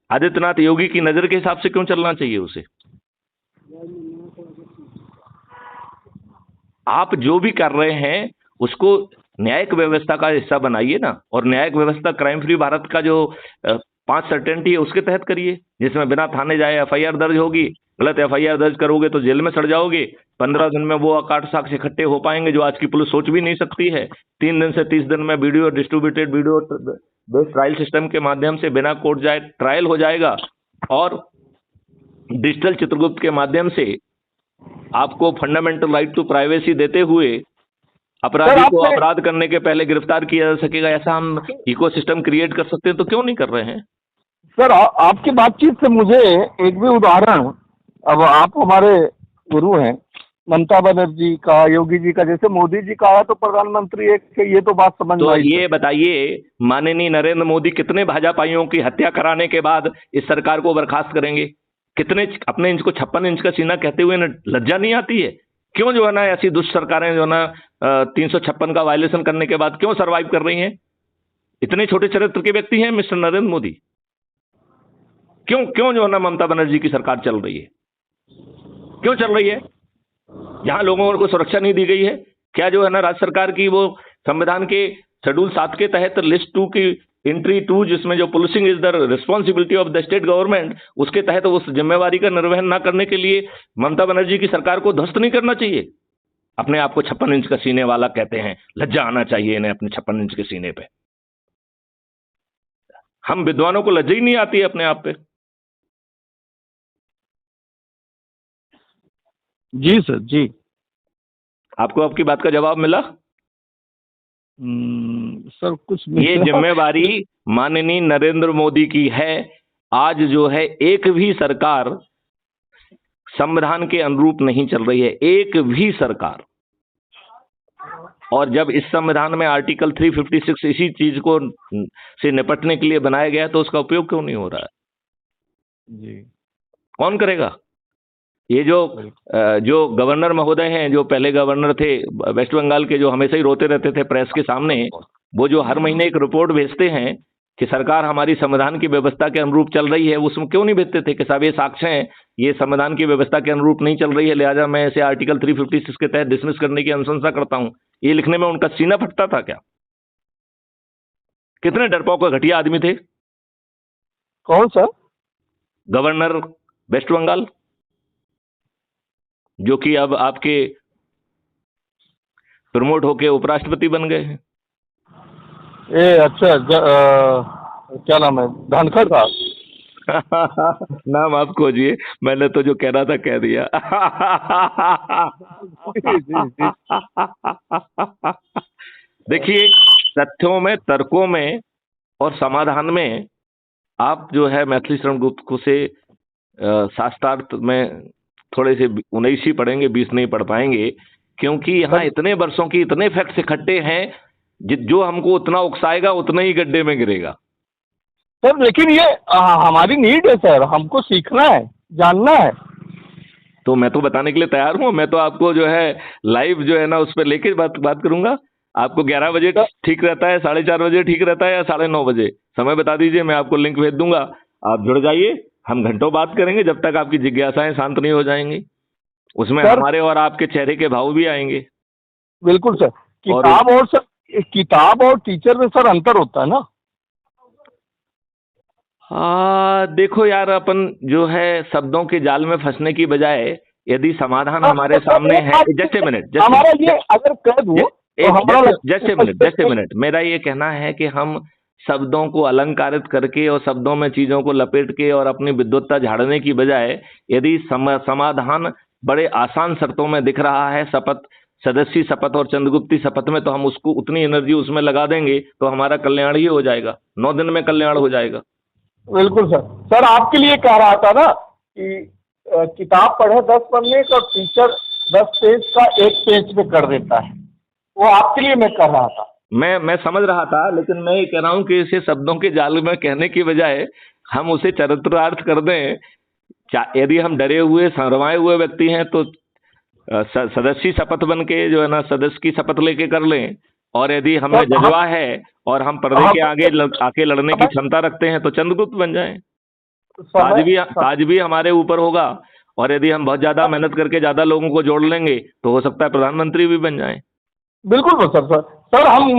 आदित्यनाथ योगी की नजर के हिसाब से क्यों चलना चाहिए उसे? आप जो भी कर रहे हैं उसको न्यायिक व्यवस्था का हिस्सा बनाइए ना, और न्यायिक व्यवस्था क्राइम फ्री भारत का जो 5 सर्टेनिटी है उसके तहत करिए, जिसमें बिना थाने जाए एफआईआर दर्ज होगी। गलत एफआईआर दर्ज करोगे तो जेल में सड़ जाओगे, 15 दिन में वो अकाट साक्ष्य इकट्ठे हो पाएंगे जो आज की पुलिस सोच भी नहीं सकती है। 3 दिन से 30 दिन में video distributed video based trial system के माध्यम से बिना कोर्ट जाए ट्रायल हो जाएगा, और डिजिटल चित्रगुप्त के माध्यम से आपको फंडामेंटल राइट टू प्राइवेसी देते हुए अपराधी को अपराध करने के पहले गिरफ्तार किया जा सकेगा। ऐसा हम इकोसिस्टम क्रिएट कर सकते हैं, तो क्यों नहीं कर रहे हैं? सर आपकी बातचीत से मुझे एक भी उदाहरण, अब आप हमारे गुरु हैं, ममता बनर्जी का, योगी जी का, जैसे मोदी जी का आया तो प्रधानमंत्री एक, ये तो बात समझ तो ये बताइए, माननीय नरेंद्र मोदी कितने भाजपाइयों की हत्या कराने के बाद इस सरकार को बर्खास्त करेंगे? कितने अपने इंच को 56 इंच का सीना कहते हुए लज्जा नहीं आती है? क्यों जो है ना ऐसी दुष्ट सरकारें जो है ना 356 का वायलेशन करने के बाद क्यों सरवाइव कर रही हैं? इतने छोटे चरित्र के व्यक्ति हैं मिस्टर नरेंद्र मोदी। क्यों जो है ना ममता बनर्जी की सरकार चल रही है? क्यों चल रही है? जहां लोगों को सुरक्षा नहीं दी गई है। क्या जो है ना राज्य सरकार की वो संविधान के शेड्यूल 7 के तहत लिस्ट 2 की एंट्री 2, जिसमें जो policing is the responsibility of the state government, उसके तहत उस जिम्मेवारी का निर्वहन ना करने के लिए ममता बनर्जी की सरकार को ध्वस्त नहीं करना चाहिए? अपने आप को 56 इंच का सीने वाला कहते हैं, लज्जा आना चाहिए इन्हें अपने 56 इंच के सीने पे। हम विद्वानों को लज्जा ही नहीं आती है अपने आप पे। जी सर जी। आपको आपकी बात का जवाब मिला? सर कुछ ये जिम्मेवारी माननीय नरेंद्र मोदी की है। आज जो है एक भी सरकार संविधान के अनुरूप नहीं चल रही है, एक भी सरकार। और जब इस संविधान में आर्टिकल 356 इसी चीज को से निपटने के लिए बनाया गया तो उसका उपयोग क्यों नहीं हो रहा है? जी। कौन करेगा? ये जो गवर्नर महोदय हैं, जो पहले गवर्नर थे वेस्ट बंगाल के, जो हमेशा ही रोते रहते थे प्रेस के सामने, वो जो हर महीने एक रिपोर्ट भेजते हैं कि सरकार हमारी संविधान की व्यवस्था के अनुरूप चल रही है, उसमें क्यों नहीं भेजते थे कि साहब ये साक्ष्य हैं, ये संविधान की व्यवस्था के अनुरूप नहीं चल रही है, लिहाजा मैं इसे आर्टिकल 356 के तहत डिसमिस करने की अनुशंसा करता हूं। ये लिखने में उनका सीना फटता था क्या? कितने डरपोक और घटिया आदमी थे। कौन सा? गवर्नर वेस्ट बंगाल, जो कि अब आपके प्रमोट होके उपराष्ट्रपति बन गए हैं। अच्छा क्या नाम है? धनखड़ का? नाम आप खोजिए, मैंने तो जो कह रहा था कह दिया। देखिए, तथ्यों में, तर्कों में और समाधान में आप जो है मैथिली शरण गुप्त को से शास्त्रार्थ में थोड़े से 19 ही पढ़ेंगे, 20 नहीं पढ़ पाएंगे, क्योंकि यहाँ इतने वर्षों की इतने फैक्ट्स इकट्ठे हैं जो हमको उतना उकसाएगा उतना ही गड्ढे में गिरेगा। सर लेकिन ये हमारी नीड है सर, हमको सीखना है, जानना है। तो मैं तो बताने के लिए तैयार हूँ। मैं तो आपको जो है लाइव जो है ना उस पर लेके बात करूंगा। आपको 11 बजे ठीक रहता है, 4:30 बजे ठीक रहता है, या 9:30 बजे? समय बता दीजिए, मैं आपको लिंक भेज दूंगा, आप जुड़ जाइए, हम घंटों बात करेंगे जब तक आपकी जिज्ञासाएं शांत नहीं हो जाएंगी। उसमें हमारे और आपके चेहरे के भाव भी आएंगे। बिल्कुल सर। किताब और टीचर में सर अंतर होता है ना? देखो यार, अपन जो है शब्दों के जाल में फंसने की बजाय यदि समाधान हमारे सामने है। Just a minute, just a minute, मेरा ये कहना है कि हम शब्दों को अलंकारित करके और शब्दों में चीजों को लपेट के और अपनी विद्वत्ता झाड़ने की बजाय यदि समाधान बड़े आसान शर्तों में दिख रहा है, शपथ, सदस्यी शपथ और चंद्रगुप्ती शपथ में, तो हम उसको उतनी एनर्जी उसमें लगा देंगे तो हमारा कल्याण ही हो जाएगा, 9 दिन में कल्याण हो जाएगा। बिल्कुल सर। सर आपके लिए कह रहा था ना कि किताब पढ़े 10 पन्ने का, टीचर 10 पेज का 1 पेज पे कर देता है, वो आपके लिए मैं कर रहा था। मैं समझ रहा था, लेकिन मैं ये कह रहा हूं कि इसे शब्दों के जाल में कहने की बजाय हम उसे चरित्रार्थ कर दें। यदि हम डरे हुए, शर्माए हुए व्यक्ति हैं तो सदस्य शपथ बन के जो है ना, सदस्य की शपथ लेके कर लें, और यदि हमें जज्बा है और हम पर्दे के आगे आके लड़ने की क्षमता रखते हैं तो चंद्रगुप्त बन जाएं। ताज भी हमारे ऊपर होगा, और यदि हम बहुत ज्यादा मेहनत करके ज्यादा लोगों को जोड़ लेंगे तो हो सकता है प्रधानमंत्री भी बन जाएं। बिल्कुल सर हम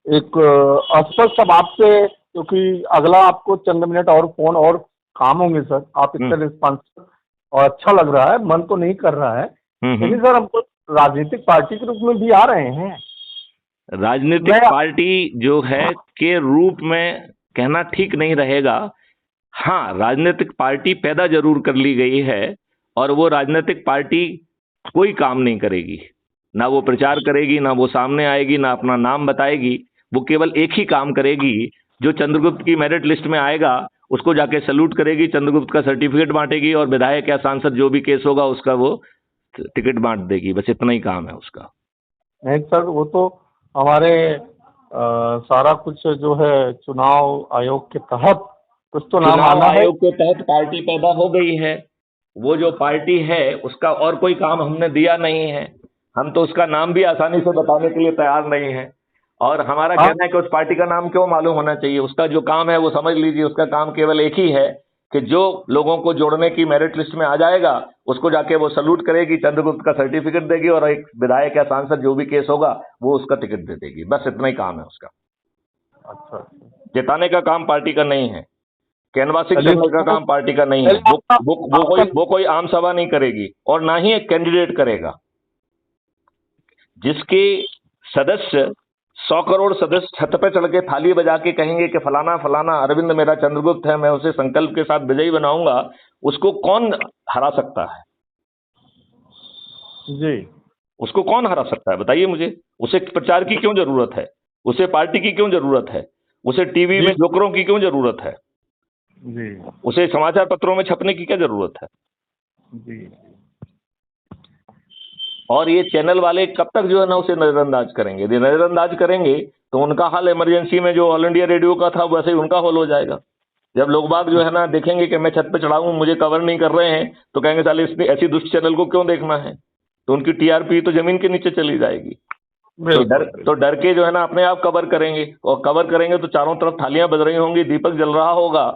एक स्पष्ट सब आपसे, क्योंकि अगला आपको चंद मिनट और फोन और काम होंगे सर, आप इतने रिस्पॉन्सिव और अच्छा लग रहा है, मन तो नहीं कर रहा है, लेकिन सर हमको राजनीतिक पार्टी के रूप में भी आ रहे हैं। राजनीतिक पार्टी जो है के रूप में कहना ठीक नहीं रहेगा। हाँ, राजनीतिक पार्टी पैदा जरूर कर ली गई है, और वो राजनीतिक पार्टी कोई काम नहीं करेगी, ना वो प्रचार करेगी, ना वो सामने आएगी, ना अपना नाम बताएगी। वो केवल एक ही काम करेगी, जो चंद्रगुप्त की मेरिट लिस्ट में आएगा उसको जाके सैल्यूट करेगी, चंद्रगुप्त का सर्टिफिकेट बांटेगी, और विधायक या सांसद जो भी केस होगा उसका वो टिकट बांट देगी। बस इतना ही काम है उसका। नहीं सर, वो तो हमारे सारा कुछ जो है चुनाव आयोग के तहत कुछ तो नाम आना है। आयोग के तहत पार्टी पैदा हो गई है। वो जो पार्टी है उसका और कोई काम हमने दिया नहीं है, हम तो उसका नाम भी आसानी से बताने के लिए तैयार नहीं है। और हमारा कहना है कि उस पार्टी का नाम क्यों मालूम होना चाहिए, उसका जो काम है वो समझ लीजिए। उसका काम केवल एक ही है कि जो लोगों को जोड़ने की मेरिट लिस्ट में आ जाएगा उसको जाके वो सल्यूट करेगी, चंद्रगुप्त का सर्टिफिकेट देगी, और एक विधायक या सांसद जो भी केस होगा वो उसका टिकट दे देगी। बस इतना ही काम है उसका। अच्छा, जिताने का काम पार्टी का नहीं है, कैनवासिंग करने का काम पार्टी का नहीं है। वो कोई आम सभा नहीं करेगी, और ना ही एक कैंडिडेट करेगा। जिसके सदस्य 100 करोड़ सदस्य छत पे चढ़ के थाली बजा के कहेंगे कि फलाना फलाना अरविंद मेरा चंद्रगुप्त है, मैं उसे संकल्प के साथ विजयी बनाऊंगा, उसको कौन हरा सकता है? जी। उसको कौन हरा सकता है बताइए मुझे? उसे प्रचार की क्यों जरूरत है? उसे पार्टी की क्यों जरूरत है? उसे टीवी में जोकरों की क्यों जरूरत है? जी। उसे समाचार पत्रों में छपने की क्या जरूरत है? जी। और ये चैनल वाले कब तक जो है ना उसे नजरअंदाज करेंगे? यदि नजरअंदाज करेंगे तो उनका हाल इमरजेंसी में जो ऑल इंडिया रेडियो का था वैसे ही उनका हाल हो जाएगा। जब लोग बाग जो है ना देखेंगे कि मैं छत पे चढ़ा हूं, मुझे कवर नहीं कर रहे हैं, तो कहेंगे साले इसने ऐसी दुष्ट चैनल को क्यों देखना है? तो उनकी टीआरपी तो जमीन के नीचे चली जाएगी। तो डर के जो है ना अपने आप कवर करेंगे, और कवर करेंगे तो चारों तरफ थालियां बज रही होंगी, दीपक जल रहा होगा।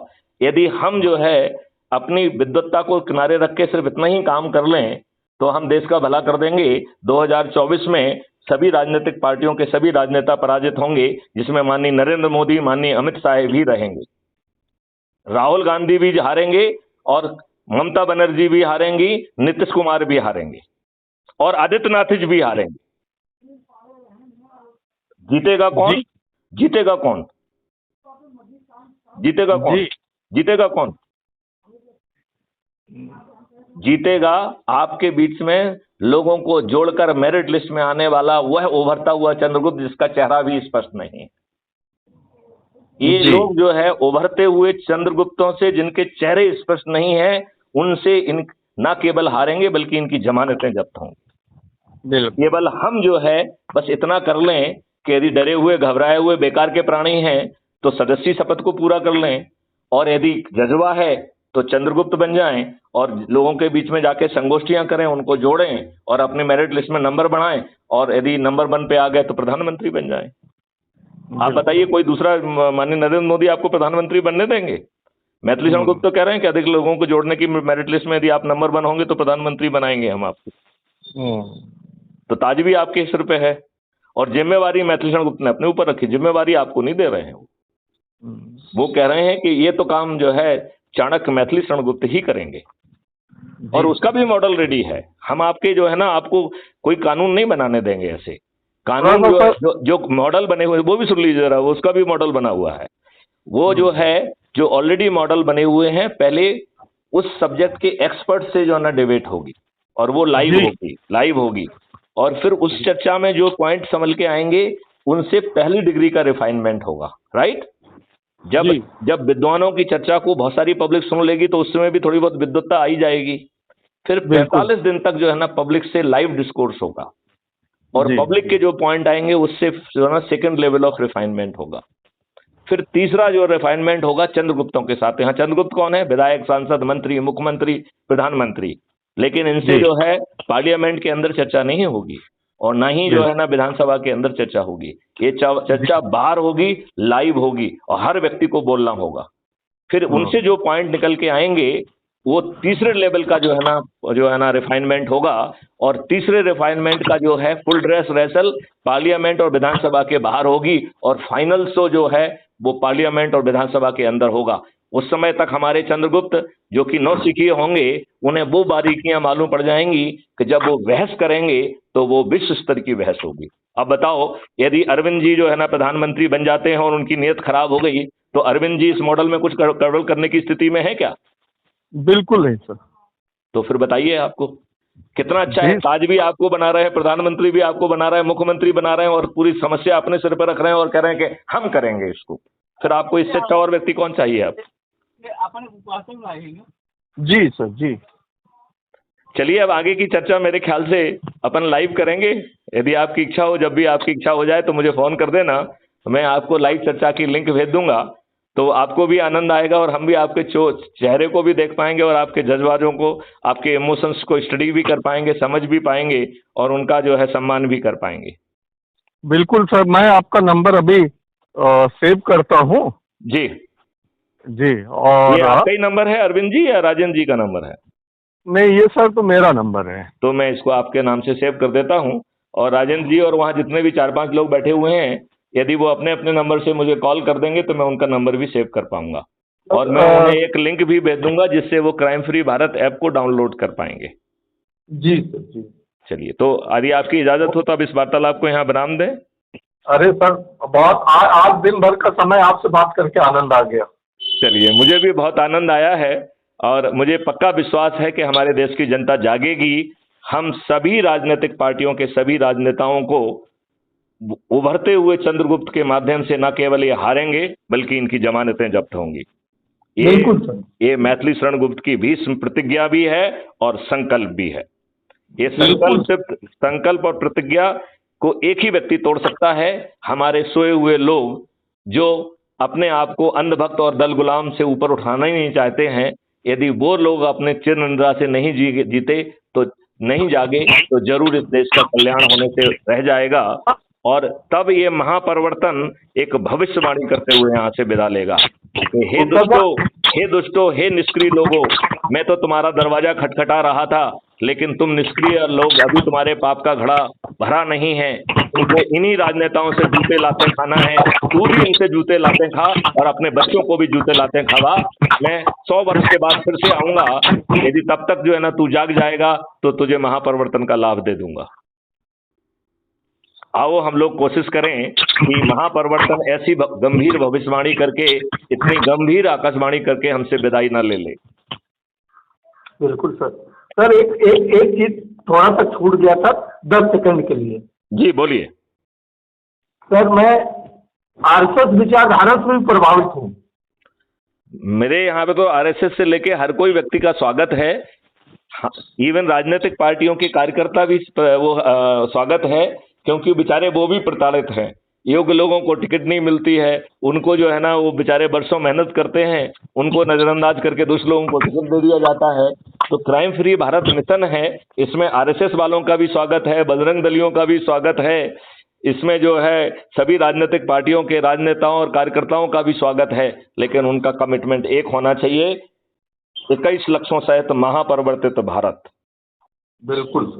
यदि हम जो है अपनी विद्वत्ता को किनारे रख के सिर्फ इतना ही काम कर लें तो हम देश का भला कर देंगे। 2024 में सभी राजनीतिक पार्टियों के सभी राजनेता पराजित होंगे, जिसमें माननीय नरेंद्र मोदी, माननीय अमित शाह भी रहेंगे, राहुल गांधी भी हारेंगे, और ममता बनर्जी भी हारेंगी, नीतीश कुमार भी हारेंगे, और आदित्यनाथ भी हारेंगे। जीतेगा कौन? जीतेगा कौन? जीतेगा कौन? जीतेगा कौन? जीतेगा आपके बीच में लोगों को जोड़कर मेरिट लिस्ट में आने वाला वह उभरता हुआ चंद्रगुप्त जिसका चेहरा भी स्पष्ट नहीं है। ये लोग जो है उभरते हुए चंद्रगुप्तों से जिनके चेहरे स्पष्ट नहीं है, उनसे इन न केवल हारेंगे बल्कि इनकी जमानतें जब्त होंगी। केवल हम जो है बस इतना कर लें कि यदि डरे हुए घबराए हुए बेकार के प्राणी हैं तो सदस्यी शपथ को पूरा कर लें, और यदि जज्बा है तो चंद्रगुप्त बन जाएं और लोगों के बीच में जाके संगोष्ठियां करें, उनको जोड़ें और अपने मेरिट लिस्ट में नंबर बढ़ाएं, और यदि नंबर 1 पे आ गए तो प्रधानमंत्री बन जाएं। आप बताइए, कोई दूसरा माननीय नरेंद्र मोदी आपको प्रधानमंत्री बनने देंगे? मैथिली शरण गुप्त तो कह रहे हैं कि अधिक लोगों को जोड़ने की मेरिट लिस्ट में यदि आप नंबर 1 होंगे तो प्रधानमंत्री बनाएंगे हम आपको। तो ताज भी आपके सिर पे है, और जिम्मेवारी मैथिली शरण गुप्त ने अपने ऊपर रखी, जिम्मेवारी आपको नहीं दे रहे हैं। वो कह रहे हैं कि ये तो काम जो है चाणक्य मैथिली शरण गुप्त ही करेंगे, और उसका भी मॉडल रेडी है। हम आपके जो है ना आपको कोई कानून नहीं बनाने देंगे। ऐसे कानून जो मॉडल बने हुए वो भी सुन लीजिए जरा, वो उसका भी मॉडल बना हुआ है। वो जो है जो ऑलरेडी मॉडल बने हुए हैं, पहले उस सब्जेक्ट के एक्सपर्ट से जो है ना डिबेट होगी, और वो लाइव होगी, और फिर उस चर्चा में जो पॉइंट संभल के आएंगे उनसे पहली डिग्री का रिफाइनमेंट होगा। राइट? जब विद्वानों की चर्चा को बहुत सारी पब्लिक सुन लेगी तो उस समय भी थोड़ी बहुत विद्वत्ता आई जाएगी। फिर 45 दिन तक जो है ना पब्लिक से लाइव डिस्कोर्स होगा, और पब्लिक के जो पॉइंट आएंगे उससे जो है ना सेकंड लेवल ऑफ रिफाइनमेंट होगा। फिर तीसरा जो रिफाइनमेंट होगा चंद्रगुप्तों के साथ। यहाँ चंद्रगुप्त कौन है? विधायक, सांसद, मंत्री, मुख्यमंत्री, प्रधानमंत्री। लेकिन इनसे जो है पार्लियामेंट के अंदर चर्चा नहीं होगी, और ना ही जो है ना विधानसभा के अंदर चर्चा होगी। ये चर्चा बाहर होगी, लाइव होगी, और हर व्यक्ति को बोलना होगा। फिर उनसे जो पॉइंट निकल के आएंगे वो तीसरे लेवल का जो है ना रिफाइनमेंट होगा, और तीसरे रिफाइनमेंट का जो है फुल ड्रेस रेसल पार्लियामेंट और विधानसभा के बाहर होगी, और फाइनल शो जो है वो पार्लियामेंट और विधानसभा के अंदर होगा। उस समय तक हमारे चंद्रगुप्त जो कि नौसिखिए होंगे, उन्हें वो बारीकियां मालूम पड़ जाएंगी कि जब वो बहस करेंगे तो वो विश्व स्तर की बहस होगी। अब बताओ, यदि अरविंद जी जो है ना प्रधानमंत्री बन जाते हैं और उनकी नीयत खराब हो गई, तो अरविंद जी इस मॉडल में कुछ गड़बड़ करने की स्थिति में है क्या? बिल्कुल नहीं सर। तो फिर बताइए आपको कितना अच्छा है। ताज भी आपको बना रहे हैं, प्रधानमंत्री भी आपको बना रहे हैं, मुख्यमंत्री बना रहे हैं, और पूरी समस्या अपने सिर पर रख रहे हैं और कह रहे हैं कि हम करेंगे इसको। फिर आपको इससे अच्छा और व्यक्ति कौन चाहिए? आप जी सर, जी। चलिए, अब आगे की चर्चा मेरे ख्याल से अपन लाइव करेंगे। यदि आपकी इच्छा हो, जब भी आपकी इच्छा हो जाए तो मुझे फोन कर देना, मैं आपको लाइव चर्चा की लिंक भेज दूंगा। तो आपको भी आनंद आएगा, और हम भी आपके चेहरे को भी देख पाएंगे, और आपके जज्बातों को, आपके इमोशंस को स्टडी भी कर पाएंगे, समझ भी पाएंगे, और उनका जो है सम्मान भी कर पाएंगे। बिल्कुल सर, मैं आपका नंबर अभी सेव करता हूँ। जी जी। और ये आपका ही नंबर है अरविंद जी, या राजेंद्र जी का नंबर है? नहीं, ये सर तो मेरा नंबर है। तो मैं इसको आपके नाम से सेव कर देता हूँ, और राजेंद्र जी और वहाँ जितने भी 4-5 लोग बैठे हुए हैं, यदि वो अपने अपने नंबर से मुझे कॉल कर देंगे तो मैं उनका नंबर भी सेव कर पाऊंगा, और मैं उन्हें एक लिंक भी भेज दूंगा जिससे वो क्राइम फ्री भारत ऐप को डाउनलोड कर पाएंगे। जी सर, जी। चलिए, तो यदि आपकी इजाजत हो तो अब इस वार्तालाप को यहाँ विराम दें। अरे सर, बहुत आज दिन भर का समय आपसे बात करके आनंद आ गया। चलिए, मुझे भी बहुत आनंद आया है, और मुझे पक्का विश्वास है कि हमारे देश की जनता जागेगी हम सभी राजनीतिक पार्टियों के सभी राजनेताओं को उभरते हुए चंद्रगुप्त के माध्यम से न केवल ये हारेंगे बल्कि इनकी जमानतें जब्त होंगी। बिल्कुल सर। ये मैथिली शरण गुप्त की भीष्म प्रतिज्ञा भी है और संकल्प भी है। ये संकल्प और प्रतिज्ञा को एक ही व्यक्ति तोड़ सकता है, हमारे सोए हुए लोग जो अपने आप को अंधभक्त और दल गुलाम से ऊपर उठाना ही नहीं चाहते हैं। यदि वो लोग अपने चिर निद्रा से नहीं जीते तो नहीं जागे तो जरूर इस देश का कल्याण होने से रह जाएगा और तब ये महापरिवर्तन एक भविष्यवाणी करते हुए यहाँ से विदा लेगा। हे दुष्टों, हे निष्क्रिय लोगों, मैं तो तुम्हारा दरवाजा खटखटा रहा था लेकिन तुम निष्क्रिय लोग, अभी तुम्हारे पाप का घड़ा भरा नहीं है। तुमको इन्हीं राजनेताओं से जूते लाते खाना है, तू भी इनसे जूते लाते खा और अपने बच्चों को भी जूते लाते खावा। मैं 100 वर्ष के बाद फिर से आऊंगा, यदि तब तक जो है ना तू जाग जाएगा तो तुझे महापरिवर्तन का लाभ दे दूंगा। आओ हम लोग कोशिश करें कि महापरिवर्तन ऐसी गंभीर भविष्यवाणी करके, इतनी गंभीर आकाशवाणी करके हमसे विदाई ना ले ले। बिल्कुल सर। सर एक चीज थोड़ा सा छूट गया था 10 सेकंड के लिए। जी बोलिए। सर मैं आरएसएस विचारधारा से भी प्रभावित हूँ। मेरे यहाँ पे तो आरएसएस से लेके हर कोई व्यक्ति का स्वागत है, इवन राजनीतिक पार्टियों के कार्यकर्ता भी वो स्वागत है, क्योंकि बेचारे वो भी प्रताड़ित हैं। योग्य लोगों को टिकट नहीं मिलती है, उनको जो है ना वो बेचारे बरसों मेहनत करते हैं, उनको नजरअंदाज करके दूसरे लोगों को टिकट दे दिया जाता है। तो क्राइम फ्री भारत मिशन है, इसमें आरएसएस वालों का भी स्वागत है, बजरंग दलियों का भी स्वागत है, इसमें जो है सभी राजनीतिक पार्टियों के राजनेताओं और कार्यकर्ताओं का भी स्वागत है, लेकिन उनका कमिटमेंट एक होना चाहिए, 21 लक्षों सहित महापरिवर्तित भारत। बिल्कुल।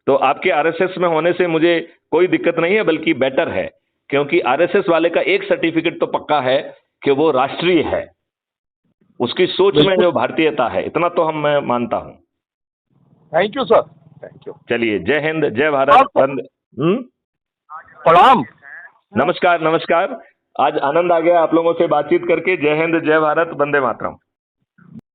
तो आपके आरएसएस में होने से मुझे कोई दिक्कत नहीं है, बल्कि बेटर है, क्योंकि आरएसएस वाले का एक सर्टिफिकेट तो पक्का है कि वो राष्ट्रीय है, उसकी सोच में जो भारतीयता है, इतना तो मैं मानता हूं। Thank you sir, thank you. चलिए, जय हिंद, जय भारत, प्रणाम। नमस्कार नमस्कार। आज आनंद आ गया आप लोगों से बातचीत करके। जय हिंद, जय भारत, वंदे मातरम।